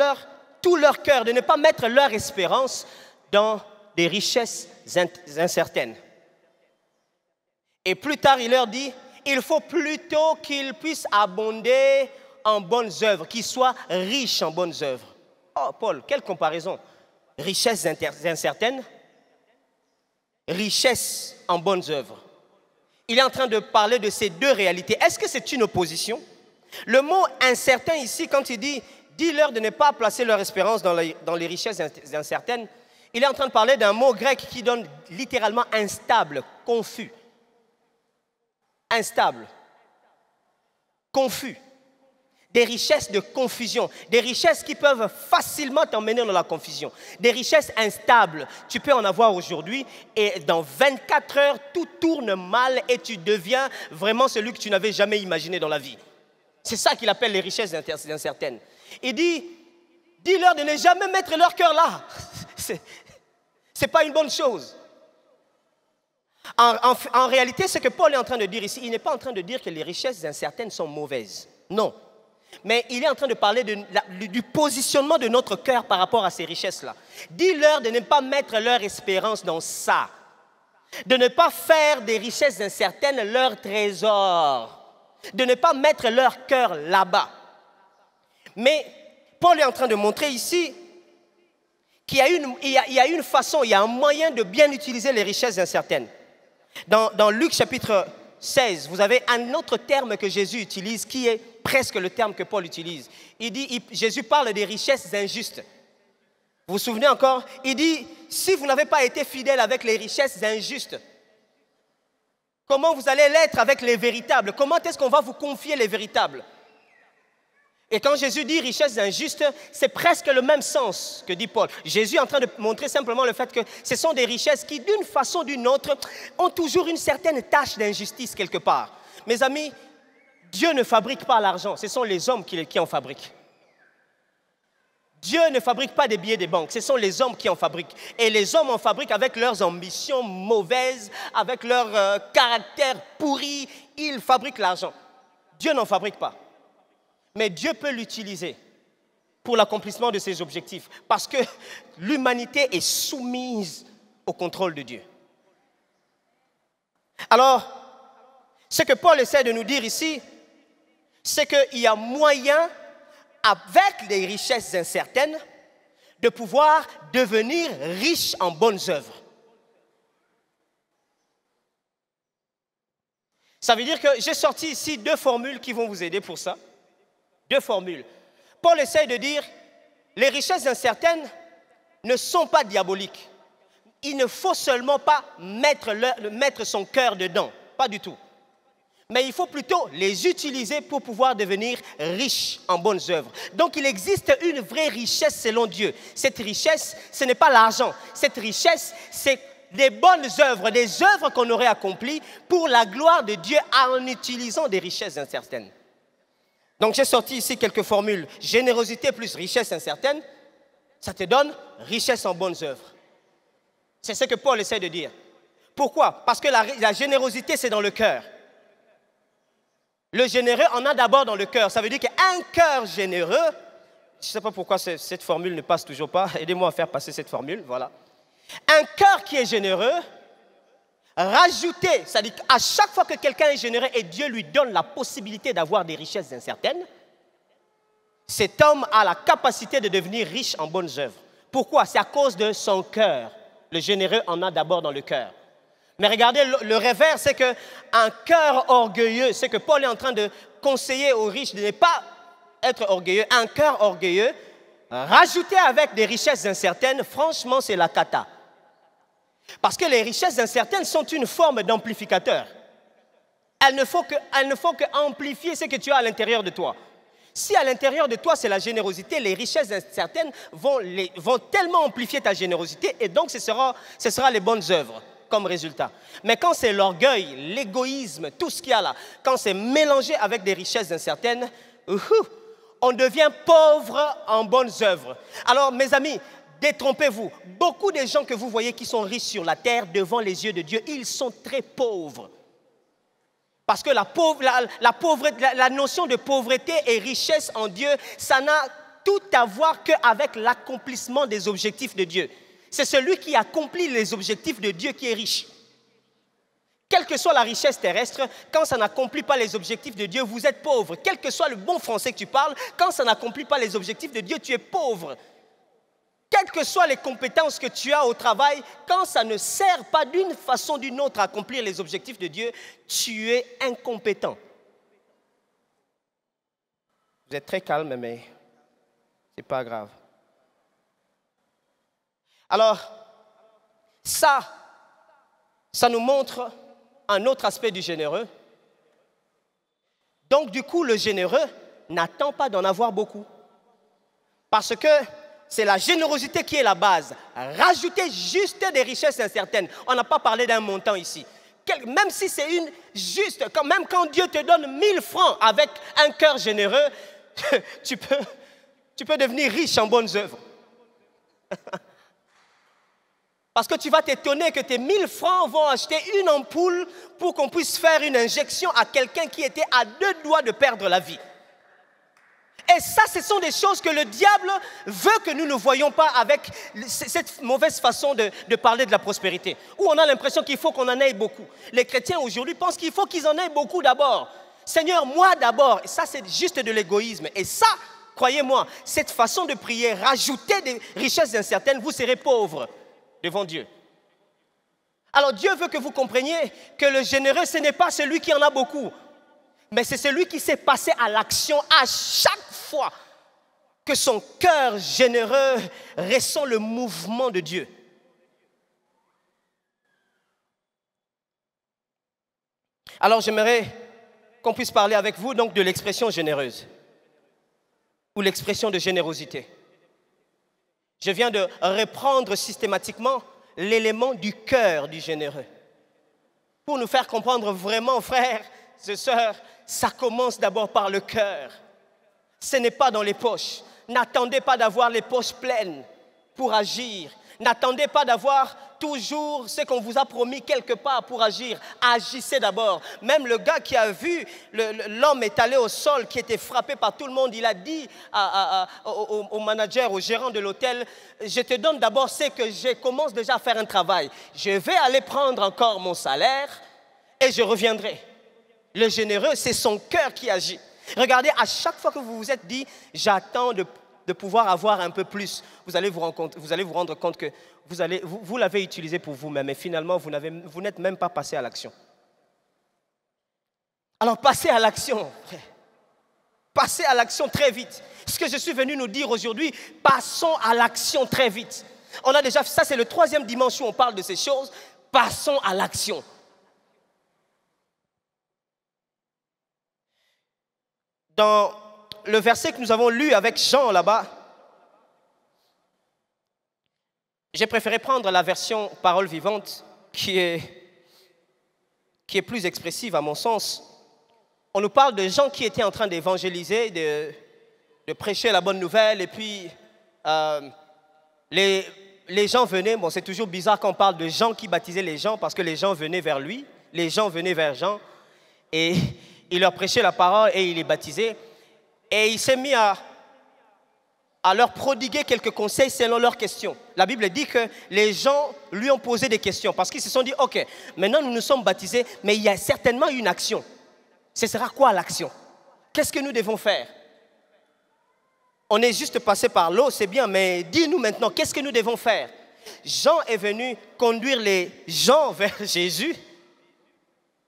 tout leur cœur, de ne pas mettre leur espérance dans des richesses incertaines. Et plus tard, il leur dit, il faut plutôt qu'ils puissent abonder en bonnes œuvres, qu'ils soient riches en bonnes œuvres. Oh, Paul, quelle comparaison! Richesses incertaines, richesse en bonnes œuvres. Il est en train de parler de ces deux réalités. Est-ce que c'est une opposition? Le mot incertain ici, quand il dit « dis-leur de ne pas placer leur espérance dans les richesses incertaines », il est en train de parler d'un mot grec qui donne littéralement instable, confus. Instable, confus. Des richesses de confusion, des richesses qui peuvent facilement t'emmener dans la confusion. Des richesses instables, tu peux en avoir aujourd'hui et dans 24 heures, tout tourne mal et tu deviens vraiment celui que tu n'avais jamais imaginé dans la vie. C'est ça qu'il appelle les richesses incertaines. Il dit, dis-leur de ne jamais mettre leur cœur là. C'est pas une bonne chose. En réalité, ce que Paul est en train de dire ici, il n'est pas en train de dire que les richesses incertaines sont mauvaises. Non. Mais il est en train de parler du positionnement de notre cœur par rapport à ces richesses-là. Dis-leur de ne pas mettre leur espérance dans ça. De ne pas faire des richesses incertaines leur trésor. De ne pas mettre leur cœur là-bas. Mais Paul est en train de montrer ici qu'il y a une façon, il y a un moyen de bien utiliser les richesses incertaines. Dans Luc chapitre 16, vous avez un autre terme que Jésus utilise qui est presque le terme que Paul utilise. Jésus parle des richesses injustes. Vous vous souvenez encore? Il dit, si vous n'avez pas été fidèle avec les richesses injustes, comment vous allez l'être avec les véritables? Comment est-ce qu'on va vous confier les véritables? Et quand Jésus dit richesse injuste, c'est presque le même sens que dit Paul. Jésus est en train de montrer simplement le fait que ce sont des richesses qui, d'une façon ou d'une autre, ont toujours une certaine tâche d'injustice quelque part. Mes amis, Dieu ne fabrique pas l'argent, ce sont les hommes qui en fabriquent. Dieu ne fabrique pas des billets de banque, ce sont les hommes qui en fabriquent. Et les hommes en fabriquent avec leurs ambitions mauvaises, avec leur caractère pourri, ils fabriquent l'argent. Dieu n'en fabrique pas. Mais Dieu peut l'utiliser pour l'accomplissement de ses objectifs parce que l'humanité est soumise au contrôle de Dieu. Alors, ce que Paul essaie de nous dire ici, c'est qu'il y a moyen, avec des richesses incertaines, de pouvoir devenir riche en bonnes œuvres. Ça veut dire que j'ai sorti ici 2 formules qui vont vous aider pour ça. 2 formules. Paul essaye de dire, les richesses incertaines ne sont pas diaboliques. Il ne faut seulement pas mettre son cœur dedans, pas du tout. Mais il faut plutôt les utiliser pour pouvoir devenir riche en bonnes œuvres. Donc il existe une vraie richesse selon Dieu. Cette richesse, ce n'est pas l'argent. Cette richesse, c'est des bonnes œuvres, des œuvres qu'on aurait accomplies pour la gloire de Dieu en utilisant des richesses incertaines. Donc j'ai sorti ici quelques formules. Générosité plus richesse incertaine, ça te donne richesse en bonnes œuvres. C'est ce que Paul essaie de dire. Pourquoi? Parce que la générosité, c'est dans le cœur. Le généreux en a d'abord dans le cœur. Ça veut dire qu'un cœur généreux, je ne sais pas pourquoi cette formule ne passe toujours pas, aidez-moi à faire passer cette formule, voilà. Un cœur qui est généreux, rajouter, c'est-à-dire qu'à chaque fois que quelqu'un est généreux et Dieu lui donne la possibilité d'avoir des richesses incertaines, cet homme a la capacité de devenir riche en bonnes œuvres. Pourquoi? C'est à cause de son cœur. Le généreux en a d'abord dans le cœur. Mais regardez, le revers, c'est qu'un cœur orgueilleux, c'est que Paul est en train de conseiller aux riches de ne pas être orgueilleux. Un cœur orgueilleux, rajouté avec des richesses incertaines, franchement, c'est la cata. Parce que les richesses incertaines sont une forme d'amplificateur. Elles ne font qu'amplifier ce que tu as à l'intérieur de toi. Si à l'intérieur de toi, c'est la générosité, les richesses incertaines vont tellement amplifier ta générosité et donc ce sera les bonnes œuvres comme résultat. Mais quand c'est l'orgueil, l'égoïsme, tout ce qu'il y a là, quand c'est mélangé avec des richesses incertaines, on devient pauvre en bonnes œuvres. Alors mes amis, détrompez-vous. Beaucoup de gens que vous voyez qui sont riches sur la terre devant les yeux de Dieu, ils sont très pauvres. Parce que la notion de pauvreté et richesse en Dieu, ça n'a tout à voir qu'avec l'accomplissement des objectifs de Dieu. C'est celui qui accomplit les objectifs de Dieu qui est riche. Quelle que soit la richesse terrestre, quand ça n'accomplit pas les objectifs de Dieu, vous êtes pauvre. Quel que soit le bon français que tu parles, quand ça n'accomplit pas les objectifs de Dieu, tu es pauvre. Quelles que soient les compétences que tu as au travail, quand ça ne sert pas d'une façon ou d'une autre à accomplir les objectifs de Dieu, tu es incompétent. Vous êtes très calme, mais ce n'est pas grave. Alors, ça nous montre un autre aspect du généreux. Donc, du coup, le généreux n'attend pas d'en avoir beaucoup. Parce que c'est la générosité qui est la base. Rajouter juste des richesses incertaines. On n'a pas parlé d'un montant ici. Même si c'est même quand Dieu te donne 1000 francs avec un cœur généreux, tu peux devenir riche en bonnes œuvres. Parce que tu vas t'étonner que tes 1000 francs vont acheter une ampoule pour qu'on puisse faire une injection à quelqu'un qui était à 2 doigts de perdre la vie. Et ça, ce sont des choses que le diable veut que nous ne voyions pas avec cette mauvaise façon de parler de la prospérité. Où on a l'impression qu'il faut qu'on en ait beaucoup. Les chrétiens aujourd'hui pensent qu'il faut qu'ils en aient beaucoup d'abord. Seigneur, moi d'abord. Et ça, c'est juste de l'égoïsme. Et ça, croyez-moi, cette façon de prier, rajouter des richesses incertaines, vous serez pauvres devant Dieu. Alors Dieu veut que vous compreniez que le généreux, ce n'est pas celui qui en a beaucoup. Mais c'est celui qui s'est passé à l'action à chaque fois que son cœur généreux ressent le mouvement de Dieu. Alors j'aimerais qu'on puisse parler avec vous donc de l'expression généreuse. ou l'expression de générosité. Je viens de reprendre systématiquement l'élément du cœur du généreux. Pour nous faire comprendre vraiment, frères et sœurs, ça commence d'abord par le cœur. Ce n'est pas dans les poches. N'attendez pas d'avoir les poches pleines pour agir. N'attendez pas d'avoir toujours ce qu'on vous a promis quelque part pour agir. Agissez d'abord. Même le gars qui a vu l'homme étalé au sol, qui était frappé par tout le monde, il a dit au manager, au gérant de l'hôtel, je te donne d'abord ce que je commence déjà à faire un travail. Je vais aller prendre encore mon salaire et je reviendrai. Le généreux, c'est son cœur qui agit. Regardez, à chaque fois que vous vous êtes dit, j'attends de pouvoir avoir un peu plus, vous allez vous rendre compte que vous l'avez utilisé pour vous-même et finalement, vous n'êtes même pas passé à l'action. Alors, passez à l'action. Passez à l'action très vite. Ce que je suis venu nous dire aujourd'hui, passons à l'action très vite. On a déjà, ça c'est le 3e dimanche où on parle de ces choses. Passons à l'action. Dans le verset que nous avons lu avec Jean là-bas, j'ai préféré prendre la version parole vivante qui est plus expressive à mon sens. On nous parle de gens qui étaient en train d'évangéliser, de prêcher la bonne nouvelle et puis les gens venaient, bon c'est toujours bizarre quand on parle de gens qui baptisaient les gens parce que les gens venaient vers lui, les gens venaient vers Jean et il leur prêchait la parole et il les baptisait. Et il s'est mis à leur prodiguer quelques conseils selon leurs questions. La Bible dit que les gens lui ont posé des questions parce qu'ils se sont dit, ok, maintenant nous nous sommes baptisés, mais il y a certainement une action. Ce sera quoi l'action? Qu'est-ce que nous devons faire? On est juste passé par l'eau, c'est bien, mais dis-nous maintenant, qu'est-ce que nous devons faire? Jean est venu conduire les gens vers Jésus,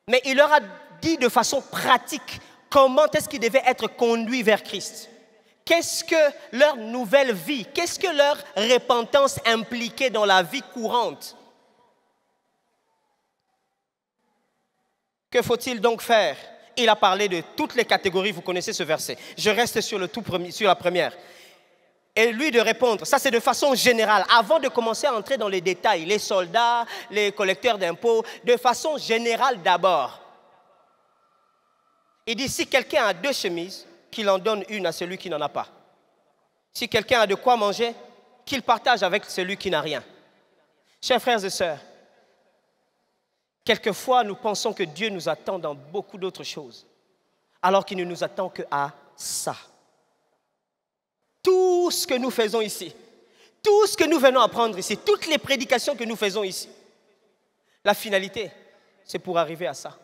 mais il leur a dit de façon pratique comment est-ce qu'ils devaient être conduits vers Christ. Qu'est-ce que leur nouvelle vie, qu'est-ce que leur repentance impliquait dans la vie courante? Que faut-il donc faire? Il a parlé de toutes les catégories, vous connaissez ce verset. Je reste sur la première. Et lui de répondre, ça c'est de façon générale, avant de commencer à entrer dans les détails, les soldats, les collecteurs d'impôts, de façon générale d'abord. Il dit, si quelqu'un a 2 chemises, qu'il en donne une à celui qui n'en a pas. Si quelqu'un a de quoi manger, qu'il partage avec celui qui n'a rien. Chers frères et sœurs, quelquefois nous pensons que Dieu nous attend dans beaucoup d'autres choses, alors qu'il ne nous attend qu'à ça. Tout ce que nous faisons ici, tout ce que nous venons apprendre ici, toutes les prédications que nous faisons ici, la finalité, c'est pour arriver à ça,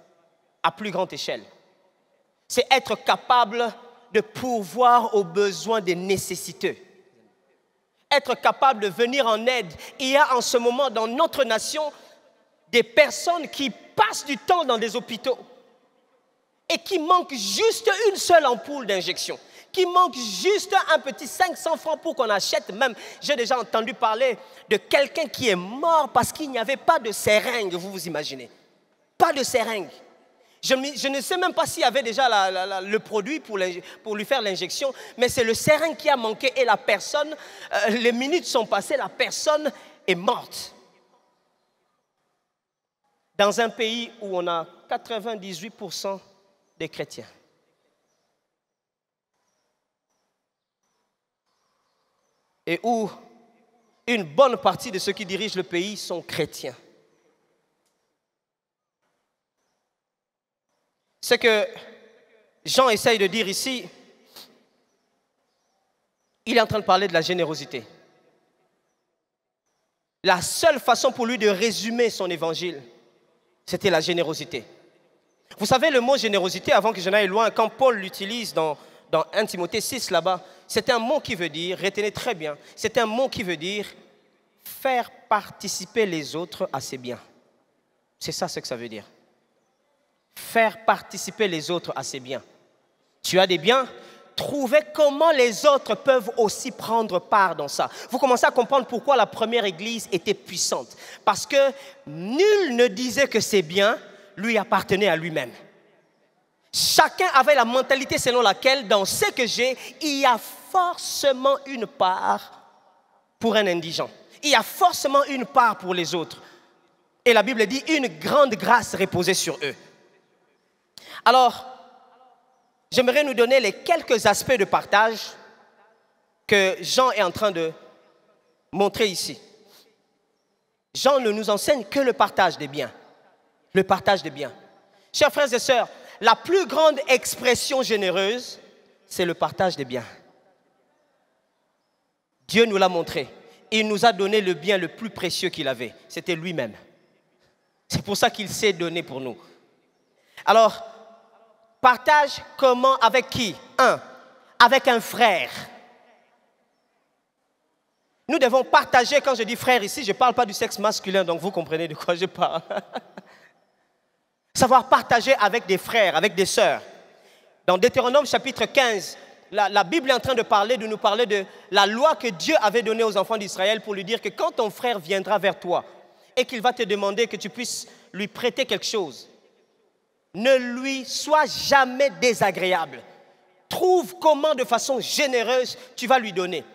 à plus grande échelle. C'est être capable de pourvoir aux besoins des nécessiteux. Être capable de venir en aide. Il y a en ce moment dans notre nation des personnes qui passent du temps dans des hôpitaux et qui manquent juste une seule ampoule d'injection, qui manquent juste un petit 500 francs pour qu'on achète même. J'ai déjà entendu parler de quelqu'un qui est mort parce qu'il n'y avait pas de seringue, vous vous imaginez. Pas de seringue. Je ne sais même pas s'il y avait déjà le produit pour lui faire l'injection, mais c'est le seringue qui a manqué et la personne, les minutes sont passées, la personne est morte. Dans un pays où on a 98% des chrétiens. Et où une bonne partie de ceux qui dirigent le pays sont chrétiens. Ce que Jean essaye de dire ici, il est en train de parler de la générosité. La seule façon pour lui de résumer son évangile, c'était la générosité. Vous savez, le mot générosité, avant que je n'aille loin, quand Paul l'utilise dans 1 Timothée 6 là-bas, c'est un mot qui veut dire, retenez très bien, c'est un mot qui veut dire faire participer les autres à ses biens. C'est ça ce que ça veut dire. Faire participer les autres à ses biens. Tu as des biens, trouvez comment les autres peuvent aussi prendre part dans ça. Vous commencez à comprendre pourquoi la première église était puissante. Parce que nul ne disait que ses biens lui appartenaient à lui-même. Chacun avait la mentalité selon laquelle, dans ce que j'ai, il y a forcément une part pour un indigent. Il y a forcément une part pour les autres. Et la Bible dit, une grande grâce reposait sur eux. Alors, j'aimerais nous donner les quelques aspects de partage que Jean est en train de montrer ici. Jean ne nous enseigne que le partage des biens. Le partage des biens. Chers frères et sœurs, la plus grande expression généreuse, c'est le partage des biens. Dieu nous l'a montré. Il nous a donné le bien le plus précieux qu'il avait. C'était lui-même. C'est pour ça qu'il s'est donné pour nous. Alors, partage comment, avec qui? Avec un frère. Nous devons partager, quand je dis frère ici, je ne parle pas du sexe masculin, donc vous comprenez de quoi je parle. Savoir partager avec des frères, avec des sœurs. Dans Deutéronome chapitre 15, la Bible est en train de nous parler de la loi que Dieu avait donnée aux enfants d'Israël pour lui dire que quand ton frère viendra vers toi et qu'il va te demander que tu puisses lui prêter quelque chose, ne lui sois jamais désagréable. Trouve comment de façon généreuse tu vas lui donner.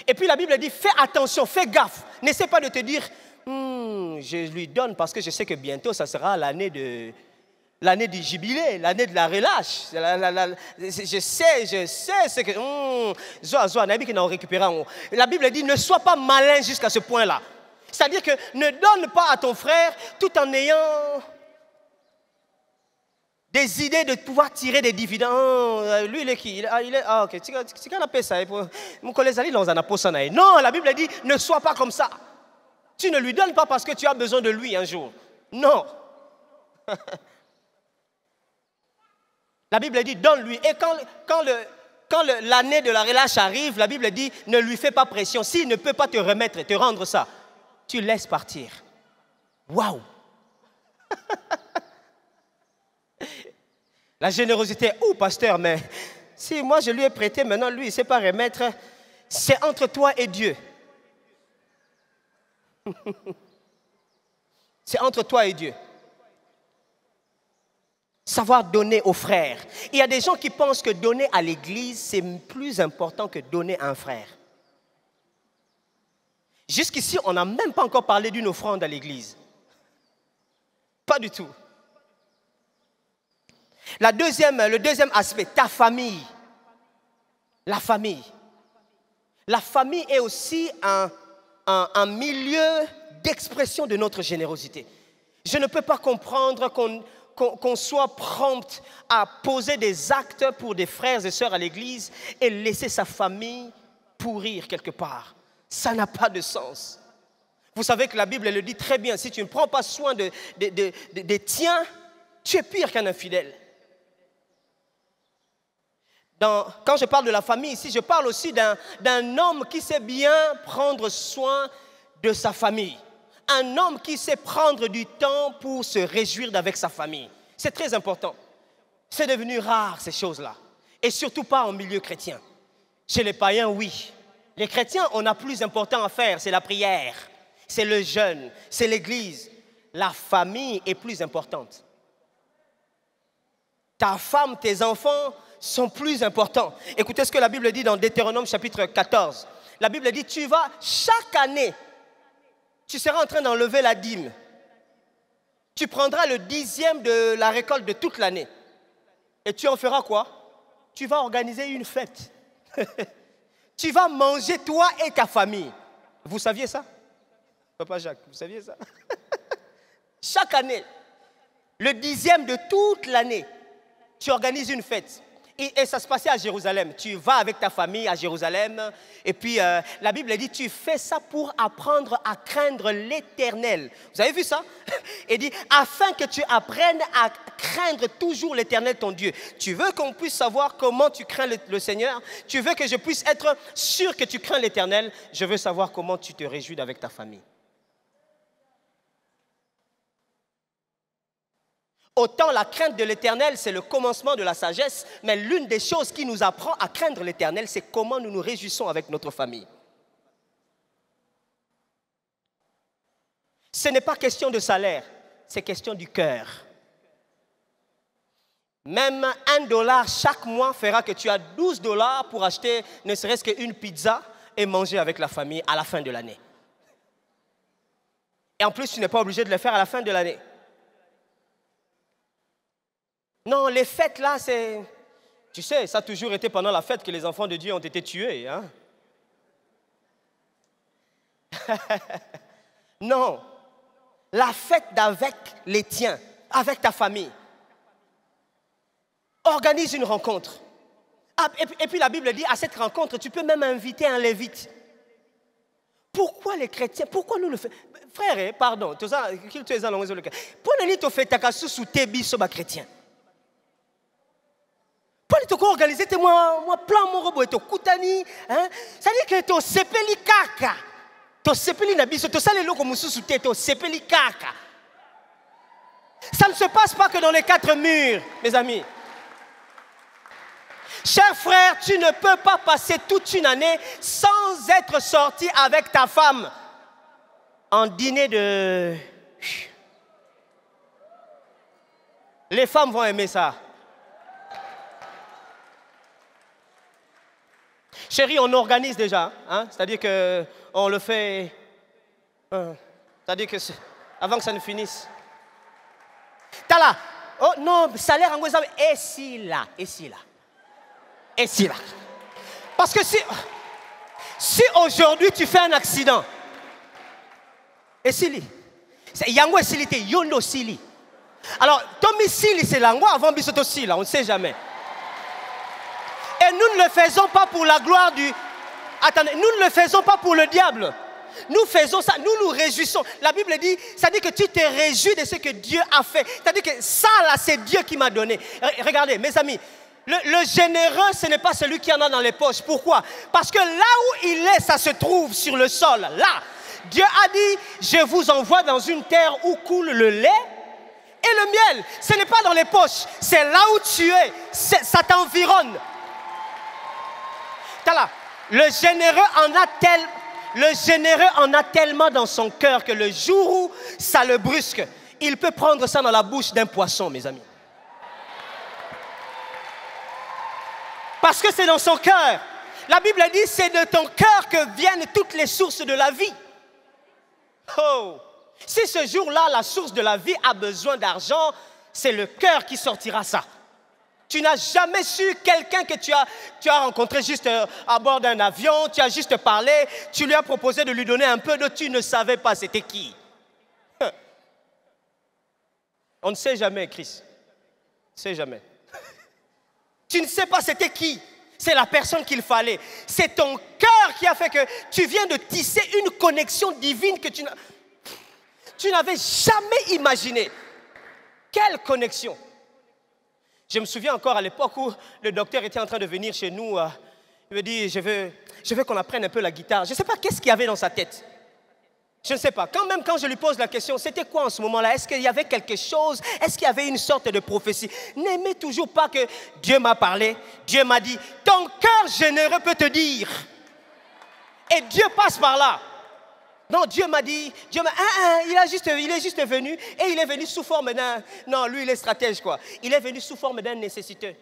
Et puis la Bible dit, fais attention, fais gaffe. N'essaie pas de te dire, je lui donne parce que je sais que bientôt ça sera l'année du jubilé, l'année de la relâche. Je sais ce que... La Bible dit, ne sois pas malin jusqu'à ce point-là. C'est-à-dire que ne donne pas à ton frère tout en ayant des idées de pouvoir tirer des dividendes. Lui, il est qui? Ok. Tu can appelle ça. Mon collègue Ali, on en a posé ça. Non, la Bible dit, ne sois pas comme ça. Tu ne lui donnes pas parce que tu as besoin de lui un jour. Non. La Bible dit, donne-lui. Et quand l'année de la relâche arrive, la Bible dit, ne lui fais pas pression. S'il ne peut pas te remettre, te rendre ça, tu laisses partir. Waouh! La générosité, pasteur, mais si moi je lui ai prêté, maintenant lui il ne sait pas remettre, c'est entre toi et Dieu. C'est entre toi et Dieu. Savoir donner aux frères. Il y a des gens qui pensent que donner à l'église, c'est plus important que donner à un frère. Jusqu'ici, on n'a même pas encore parlé d'une offrande à l'église. Pas du tout. Le deuxième aspect, ta famille. La famille. La famille est aussi un milieu d'expression de notre générosité. Je ne peux pas comprendre qu'on soit prompt à poser des actes pour des frères et sœurs à l'église et laisser sa famille pourrir quelque part. Ça n'a pas de sens. Vous savez que la Bible le dit très bien, si tu ne prends pas soin des tiens, tu es pire qu'un infidèle. Quand je parle de la famille ici, je parle aussi d'un homme qui sait bien prendre soin de sa famille. Un homme qui sait prendre du temps pour se réjouir avec sa famille. C'est très important. C'est devenu rare ces choses-là. Et surtout pas en milieu chrétien. Chez les païens, oui. Les chrétiens, on a plus important à faire, c'est la prière, c'est le jeûne, c'est l'église. La famille est plus importante. Ta femme, tes enfants sont plus importants. Écoutez ce que la Bible dit dans Deutéronome chapitre 14. La Bible dit, tu vas chaque année, tu seras en train d'enlever la dîme. Tu prendras le 10e de la récolte de toute l'année. Et tu en feras quoi? Tu vas organiser une fête. Tu vas manger toi et ta famille. Vous saviez ça? Papa Jacques, vous saviez ça? Chaque année, le 10e de toute l'année, tu organises une fête. Et ça se passait à Jérusalem. Tu vas avec ta famille à Jérusalem. Et puis, la Bible dit, tu fais ça pour apprendre à craindre l'Éternel. Vous avez vu ça? Il dit, afin que tu apprennes à craindre toujours l'Éternel, ton Dieu. Tu veux qu'on puisse savoir comment tu crains le Seigneur? Tu veux que je puisse être sûr que tu crains l'Éternel? Je veux savoir comment tu te réjouis avec ta famille. Autant la crainte de l'Éternel, c'est le commencement de la sagesse, mais l'une des choses qui nous apprend à craindre l'Éternel, c'est comment nous nous réjouissons avec notre famille. Ce n'est pas question de salaire, c'est question du cœur. Même $1 chaque mois fera que tu as $12 pour acheter ne serait-ce qu'une pizza et manger avec la famille à la fin de l'année. Et en plus, tu n'es pas obligé de le faire à la fin de l'année. Non, les fêtes là, c'est... Tu sais, ça a toujours été pendant la fête que les enfants de Dieu ont été tués. Hein? Non. La fête avec les tiens, avec ta famille. Organise une rencontre. Ah, et puis la Bible dit, à cette rencontre, tu peux même inviter un lévite. Pourquoi les chrétiens, pourquoi nous le faisons? Frère, pardon, tout ça, qu'il te dans le cœur. Pourquoi nous fait ta sous tebi sur ma chrétien? Pourquoi tu organiser moi plan mon robot et to kutani, hein? Ça dit que to sepeli kaka. To sepeli na biso, to sale loko mususu te to sepeli kaka. Ça ne se passe pas que dans les 4 murs, mes amis. Cher frère, tu ne peux pas passer toute une année sans être sorti avec ta femme en dîner de... Les femmes vont aimer ça. Chérie, on organise déjà, hein? C'est-à-dire qu'on le fait... c'est-à-dire que avant que ça ne finisse. T'as là. Oh non, salaire en gros, et si là, et si là. Et si là. Parce que si aujourd'hui tu fais un accident, et si li, yango et sili te yondo sili. Alors, Tommy sili c'est l'ango avant bisoto sila, on ne sait jamais. Et nous ne le faisons pas pour la gloire du... Attendez, nous ne le faisons pas pour le diable. Nous faisons ça, nous nous réjouissons. La Bible dit, ça dit que tu te réjouis de ce que Dieu a fait. C'est-à-dire que ça là, c'est Dieu qui m'a donné. Regardez, mes amis, le généreux, ce n'est pas celui qui en a dans les poches. Pourquoi? Parce que là où il est, ça se trouve sur le sol. Là, Dieu a dit, je vous envoie dans une terre où coule le lait et le miel. Ce n'est pas dans les poches, c'est là où tu es. Ça t'environne. Là, le généreux en a tellement dans son cœur que le jour où ça le brusque, il peut prendre ça dans la bouche d'un poisson, mes amis. Parce que c'est dans son cœur. La Bible dit, c'est de ton cœur que viennent toutes les sources de la vie. Oh! Si ce jour-là, la source de la vie a besoin d'argent, c'est le cœur qui sortira ça. Tu n'as jamais su quelqu'un que tu as rencontré juste à bord d'un avion, tu as juste parlé, tu lui as proposé de lui donner un peu d'eau, tu ne savais pas c'était qui. On ne sait jamais, Chris. On ne sait jamais. Tu ne sais pas c'était qui. C'est la personne qu'il fallait. C'est ton cœur qui a fait que tu viens de tisser une connexion divine que tu n'avais jamais imaginée. Quelle connexion! Je me souviens encore à l'époque où le docteur était en train de venir chez nous. Il me dit, je veux qu'on apprenne un peu la guitare. Je ne sais pas qu'est-ce qu'il y avait dans sa tête. Je ne sais pas. Même quand je lui pose la question, c'était quoi en ce moment-là? Est-ce qu'il y avait quelque chose? Est-ce qu'il y avait une sorte de prophétie? N'aimez toujours pas que Dieu m'a parlé. Dieu m'a dit, ton cœur généreux peut te dire. Et Dieu passe par là. Non, Dieu m'a dit, il est juste venu et il est venu sous forme d'un... Non, lui, il est stratège, quoi. Il est venu sous forme d'un nécessiteux.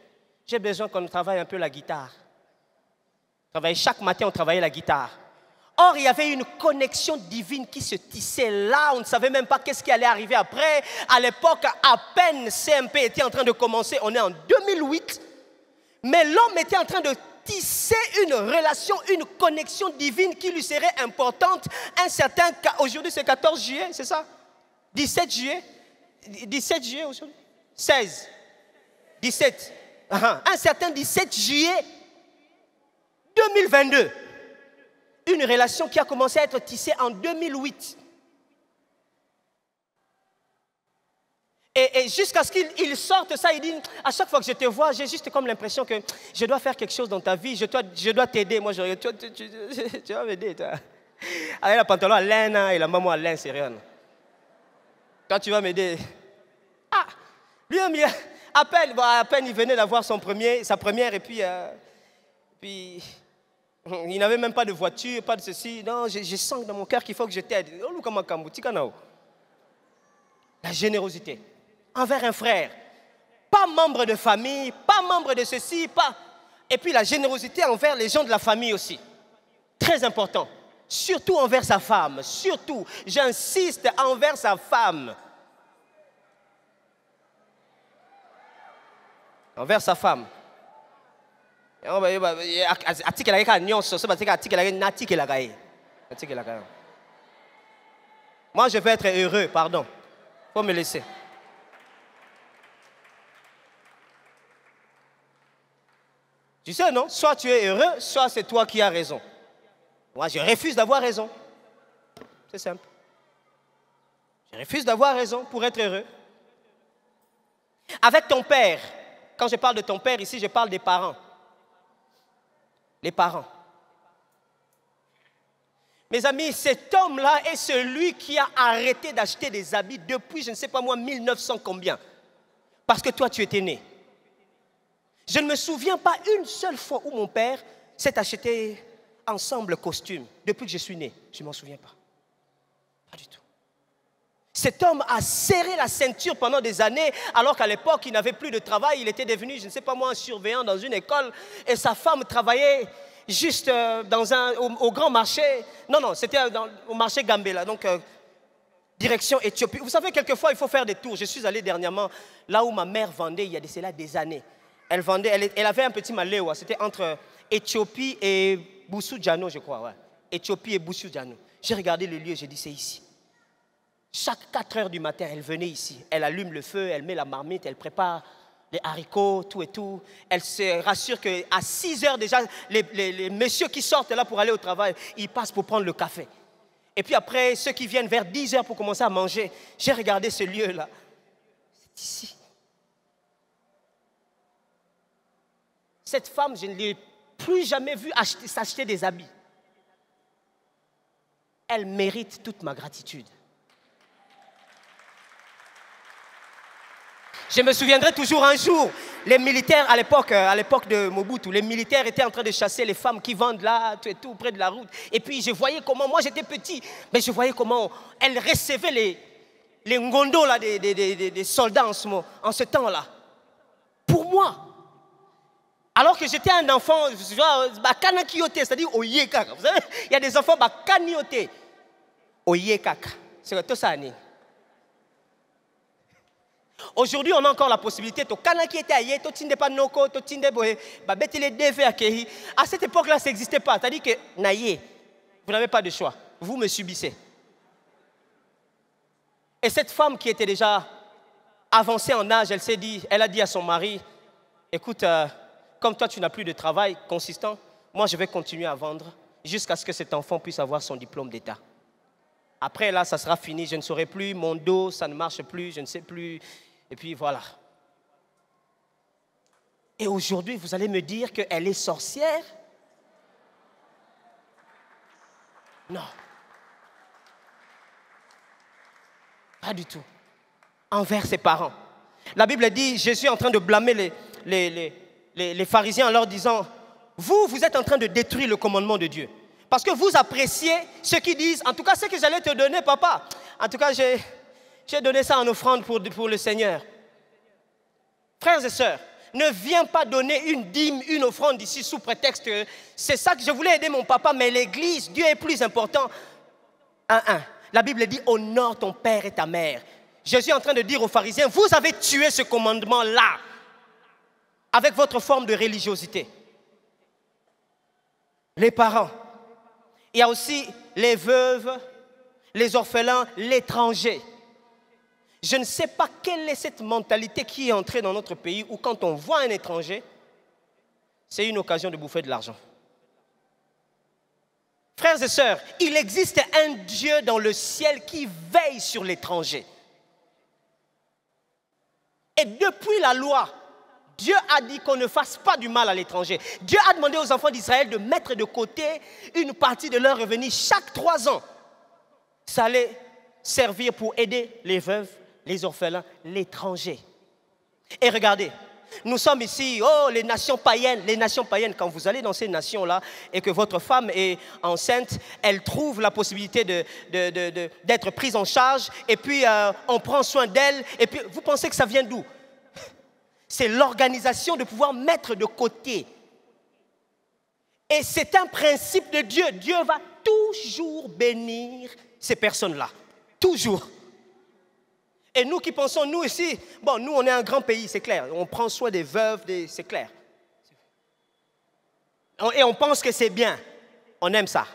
J'ai besoin qu'on travaille un peu la guitare. Chaque matin, on travaillait la guitare. Or, il y avait une connexion divine qui se tissait là. On ne savait même pas qu'est-ce qui allait arriver après. À l'époque, à peine CMP était en train de commencer. On est en 2008. Mais l'homme était en train de tisser une relation, une connexion divine qui lui serait importante. Un certain cas, aujourd'hui c'est 14 juillet, c'est ça? 17 juillet? 17 juillet aujourd'hui? 16? 17? Un certain 17 juillet 2022. Une relation qui a commencé à être tissée en 2008. Et jusqu'à ce qu'il sorte ça, il dit, à chaque fois que je te vois, j'ai juste comme l'impression que je dois faire quelque chose dans ta vie, je dois t'aider. Moi, tu vas m'aider, toi. Avec la pantalon à laine et la maman à laine, c'est rien. Toi, tu vas m'aider. Ah, lui, à peine il venait d'avoir sa première, et puis il n'avait même pas de voiture, pas de ceci. Non, je sens dans mon cœur qu'il faut que je t'aide. La générosité envers un frère. Pas membre de famille, pas membre de ceci, pas... Et puis la générosité envers les gens de la famille aussi. Très important. Surtout envers sa femme. Surtout, j'insiste, envers sa femme. Envers sa femme. Moi, je veux être heureux, pardon. Il faut me laisser. Tu sais, non? Soit tu es heureux, soit c'est toi qui as raison. Moi, je refuse d'avoir raison. C'est simple. Je refuse d'avoir raison pour être heureux. Avec ton père, quand je parle de ton père, ici, je parle des parents. Les parents. Mes amis, cet homme-là est celui qui a arrêté d'acheter des habits depuis, je ne sais pas moi, 1900 combien. Parce que toi, tu étais né. Je ne me souviens pas une seule fois où mon père s'est acheté ensemble costume depuis que je suis né. Je ne m'en souviens pas. Pas du tout. Cet homme a serré la ceinture pendant des années, alors qu'à l'époque, il n'avait plus de travail. Il était devenu, je ne sais pas moi, un surveillant dans une école. Et sa femme travaillait juste au grand marché. Non, c'était au marché Gambela, donc direction Éthiopie. Vous savez, quelquefois, il faut faire des tours. Je suis allé dernièrement là où ma mère vendait, il y a de cela des années. Elle vendait, elle avait un petit maléwa. C'était entre Éthiopie et Boussou-Djano, je crois. Ouais. Éthiopie et Boussou-Djano. J'ai regardé le lieu, j'ai dit, c'est ici. Chaque 4 heures du matin, elle venait ici. Elle allume le feu, elle met la marmite, elle prépare les haricots, tout et tout. Elle se rassure qu'à 6 heures déjà, les messieurs qui sortent là pour aller au travail, ils passent pour prendre le café. Et puis après, ceux qui viennent vers 10 heures pour commencer à manger, j'ai regardé ce lieu-là. C'est ici. Cette femme, je ne l'ai plus jamais vue s'acheter des habits. Elle mérite toute ma gratitude. Je me souviendrai toujours un jour, les militaires à l'époque de Mobutu, les militaires étaient en train de chasser les femmes qui vendent là, tout et tout, près de la route. Et puis je voyais comment, moi j'étais petit, mais je voyais comment elles recevaient les ngondos là, des soldats en ce temps-là. Pour moi. Alors que j'étais un enfant, c'est-à-dire au yekaka. Vous savez, il y a des enfants bakaniote au yekaka. C'est tout ça. Aujourd'hui, on a encore la possibilité. À cette époque-là, ça n'existait pas. C'est-à-dire que vous n'avez pas de choix. Vous me subissez. Et cette femme qui était déjà avancée en âge, elle a dit à son mari, écoute, comme toi, tu n'as plus de travail consistant, moi, je vais continuer à vendre jusqu'à ce que cet enfant puisse avoir son diplôme d'État. Après, là, ça sera fini. Je ne saurai plus. Mon dos, ça ne marche plus. Je ne sais plus. Et puis, voilà. Et aujourd'hui, vous allez me dire qu'elle est sorcière? Non. Pas du tout. Envers ses parents. La Bible dit, Jésus est en train de blâmer les pharisiens en leur disant, vous êtes en train de détruire le commandement de Dieu. Parce que vous appréciez ceux qui disent, en tout cas, ce que j'allais te donner, papa. En tout cas, j'ai donné ça en offrande pour le Seigneur. Frères et sœurs, ne viens pas donner une dîme, une offrande ici sous prétexte que c'est ça que je voulais aider mon papa, mais l'église, Dieu est plus important. La Bible dit, honore ton père et ta mère. Jésus est en train de dire aux pharisiens, vous avez tué ce commandement-là avec votre forme de religiosité. Les parents. Il y a aussi les veuves, les orphelins, l'étranger. Je ne sais pas quelle est cette mentalité qui est entrée dans notre pays où quand on voit un étranger, c'est une occasion de bouffer de l'argent. Frères et sœurs, il existe un Dieu dans le ciel qui veille sur l'étranger. Et depuis la loi, Dieu a dit qu'on ne fasse pas du mal à l'étranger. Dieu a demandé aux enfants d'Israël de mettre de côté une partie de leur revenu chaque 3 ans. Ça allait servir pour aider les veuves, les orphelins, l'étranger. Et regardez, nous sommes ici, les nations païennes, quand vous allez dans ces nations-là et que votre femme est enceinte, elle trouve la possibilité d'être prise en charge et puis on prend soin d'elle et puis vous pensez que ça vient d'où? C'est l'organisation de pouvoir mettre de côté. Et c'est un principe de Dieu. Dieu va toujours bénir ces personnes-là. Toujours. Et nous qui pensons, nous ici, bon, nous on est un grand pays, c'est clair. On prend soin des veuves, c'est clair. Et on pense que c'est bien. On aime ça.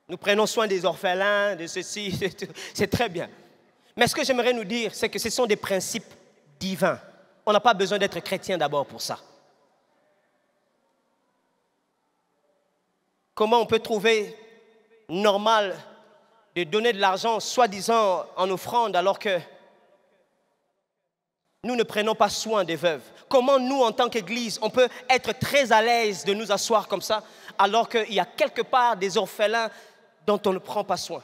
Nous prenons soin des orphelins, de ceci, c'est très bien. Mais ce que j'aimerais nous dire, c'est que ce sont des principes divins. On n'a pas besoin d'être chrétien d'abord pour ça. Comment on peut trouver normal de donner de l'argent, soi-disant en offrande, alors que nous ne prenons pas soin des veuves? Comment nous, en tant qu'Église, on peut être très à l'aise de nous asseoir comme ça, alors qu'il y a quelque part des orphelins dont on ne prend pas soin?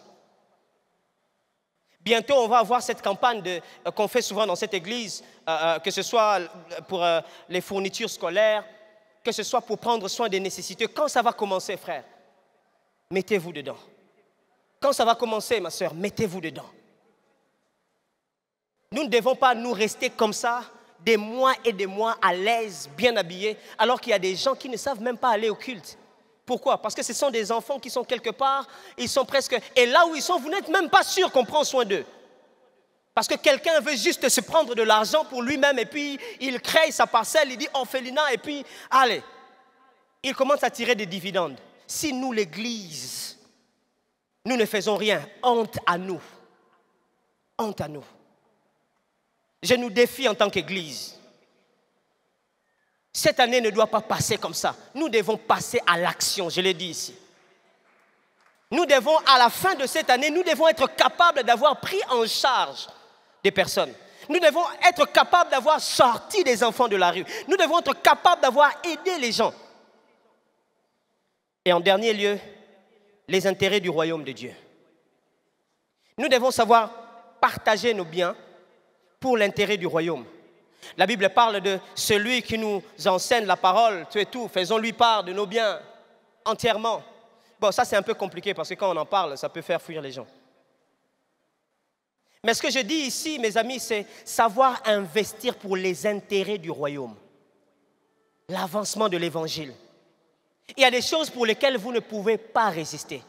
Bientôt, on va avoir cette campagne qu'on fait souvent dans cette Église, que ce soit pour les fournitures scolaires, que ce soit pour prendre soin des nécessiteux. Quand ça va commencer, frère, mettez-vous dedans. Quand ça va commencer, ma soeur, mettez-vous dedans. Nous ne devons pas nous rester comme ça, des mois et des mois à l'aise, bien habillés, alors qu'il y a des gens qui ne savent même pas aller au culte. Pourquoi? Parce que ce sont des enfants qui sont quelque part, ils sont presque... Et là où ils sont, vous n'êtes même pas sûr qu'on prend soin d'eux. Parce que quelqu'un veut juste se prendre de l'argent pour lui-même et puis il crée sa parcelle, il dit orphelinat et puis, allez, il commence à tirer des dividendes. Si nous, l'Église, nous ne faisons rien, honte à nous. Honte à nous. Je nous défie en tant qu'Église. Cette année ne doit pas passer comme ça. Nous devons passer à l'action, je l'ai dit ici. Nous devons, à la fin de cette année, nous devons être capables d'avoir pris en charge des personnes. Nous devons être capables d'avoir sorti des enfants de la rue. Nous devons être capables d'avoir aidé les gens. Et en dernier lieu, les intérêts du royaume de Dieu. Nous devons savoir partager nos biens pour l'intérêt du royaume. La Bible parle de celui qui nous enseigne la parole, tout et tout, faisons-lui part de nos biens entièrement. Bon, ça c'est un peu compliqué parce que quand on en parle, ça peut faire fuir les gens. Mais ce que je dis ici, mes amis, c'est savoir investir pour les intérêts du royaume. L'avancement de l'évangile. Il y a des choses pour lesquelles vous ne pouvez pas résister.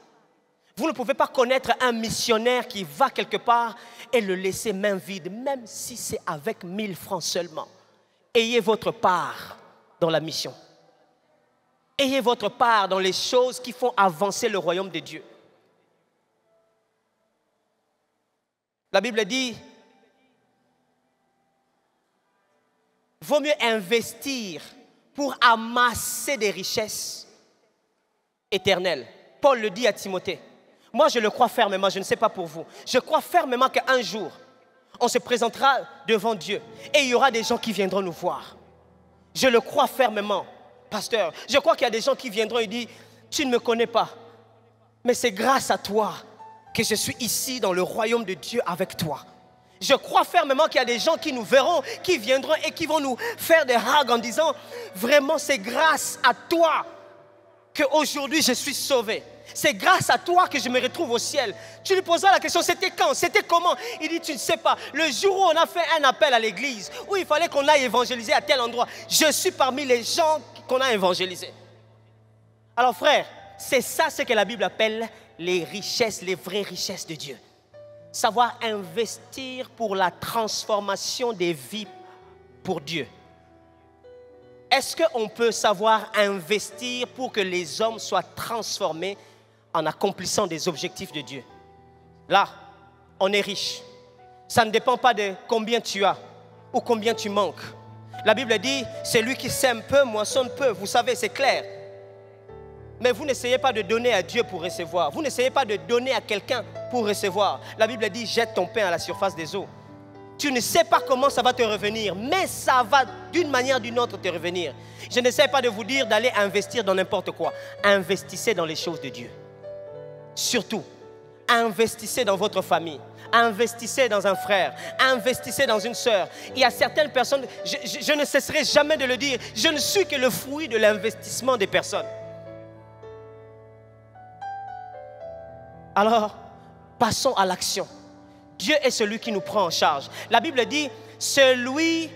Vous ne pouvez pas connaître un missionnaire qui va quelque part et le laisser main vide, même si c'est avec 1000 francs seulement. Ayez votre part dans la mission. Ayez votre part dans les choses qui font avancer le royaume de Dieu. La Bible dit, vaut mieux investir pour amasser des richesses éternelles. Paul le dit à Timothée. Moi, je le crois fermement, je ne sais pas pour vous. Je crois fermement qu'un jour, on se présentera devant Dieu et il y aura des gens qui viendront nous voir. Je le crois fermement, pasteur. Je crois qu'il y a des gens qui viendront et disent, tu ne me connais pas, mais c'est grâce à toi que je suis ici dans le royaume de Dieu avec toi. Je crois fermement qu'il y a des gens qui nous verront, qui viendront et qui vont nous faire des hags en disant, vraiment c'est grâce à toi qu'aujourd'hui je suis sauvé. C'est grâce à toi que je me retrouve au ciel. Tu lui poseras la question, c'était quand? C'était comment? Il dit, tu ne sais pas. Le jour où on a fait un appel à l'église, où il fallait qu'on aille évangéliser à tel endroit, je suis parmi les gens qu'on a évangélisés. Alors frère, c'est ça ce que la Bible appelle les richesses, les vraies richesses de Dieu. Savoir investir pour la transformation des vies pour Dieu. Est-ce qu'on peut savoir investir pour que les hommes soient transformés en accomplissant des objectifs de Dieu? Là, on est riche. Ça ne dépend pas de combien tu as ou combien tu manques. La Bible dit, celui qui sème peu, moissonne peu. Vous savez, c'est clair. Mais vous n'essayez pas de donner à Dieu pour recevoir. Vous n'essayez pas de donner à quelqu'un pour recevoir. La Bible dit, jette ton pain à la surface des eaux. Tu ne sais pas comment ça va te revenir, mais ça va d'une manière ou d'une autre te revenir. Je n'essaie pas de vous dire d'aller investir dans n'importe quoi. Investissez dans les choses de Dieu. Surtout, investissez dans votre famille. Investissez dans un frère. Investissez dans une sœur. Il y a certaines personnes, je ne cesserai jamais de le dire, je ne suis que le fruit de l'investissement des personnes. Alors, passons à l'action. Dieu est celui qui nous prend en charge. La Bible dit, celui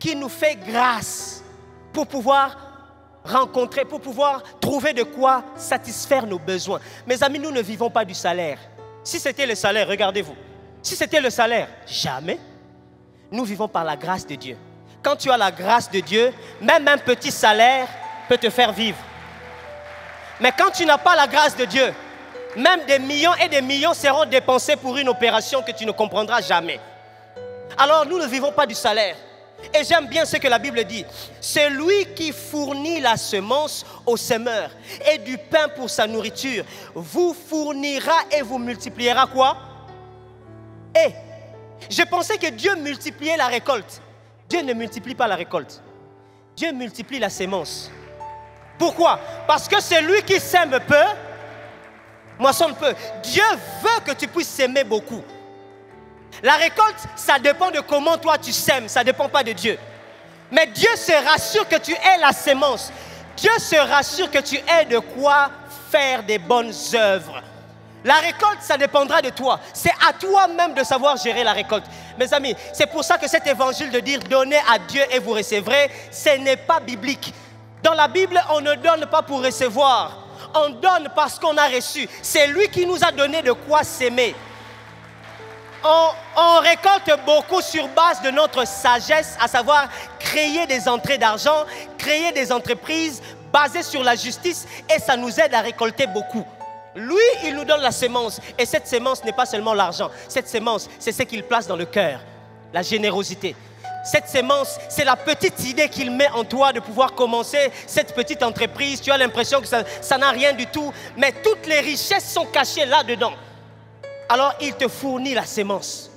qui nous fait grâce pour pouvoir rencontrer, pour pouvoir trouver de quoi satisfaire nos besoins. Mes amis, nous ne vivons pas du salaire. Si c'était le salaire, regardez-vous. Si c'était le salaire, jamais. Nous vivons par la grâce de Dieu. Quand tu as la grâce de Dieu, même un petit salaire peut te faire vivre. Mais quand tu n'as pas la grâce de Dieu, même des millions et des millions seront dépensés pour une opération que tu ne comprendras jamais. Alors nous ne vivons pas du salaire. Et j'aime bien ce que la Bible dit. C'est lui qui fournit la semence au semeur et du pain pour sa nourriture. Vous fournira et vous multipliera quoi? Et je pensais que Dieu multipliait la récolte. Dieu ne multiplie pas la récolte. Dieu multiplie la semence. Pourquoi? Parce que c'est lui qui sème peu, moissonne peu. Dieu veut que tu puisses s'aimer beaucoup. La récolte, ça dépend de comment toi tu sèmes, ça ne dépend pas de Dieu. Mais Dieu se rassure que tu aies la semence. Dieu se rassure que tu aies de quoi faire des bonnes œuvres. La récolte, ça dépendra de toi. C'est à toi-même de savoir gérer la récolte. Mes amis, c'est pour ça que cet évangile de dire « donnez à Dieu et vous recevrez », ce n'est pas biblique. Dans la Bible, on ne donne pas pour recevoir. On donne parce qu'on a reçu. C'est lui qui nous a donné de quoi s'aimer. On récolte beaucoup sur base de notre sagesse, à savoir créer des entrées d'argent, créer des entreprises basées sur la justice, et ça nous aide à récolter beaucoup. Lui, il nous donne la sémence, et cette sémence n'est pas seulement l'argent. Cette sémence, c'est ce qu'il place dans le cœur, la générosité. Cette sémence, c'est la petite idée qu'il met en toi de pouvoir commencer cette petite entreprise. Tu as l'impression que ça n'a rien du tout, mais toutes les richesses sont cachées là-dedans. Alors, il te fournit la sémence.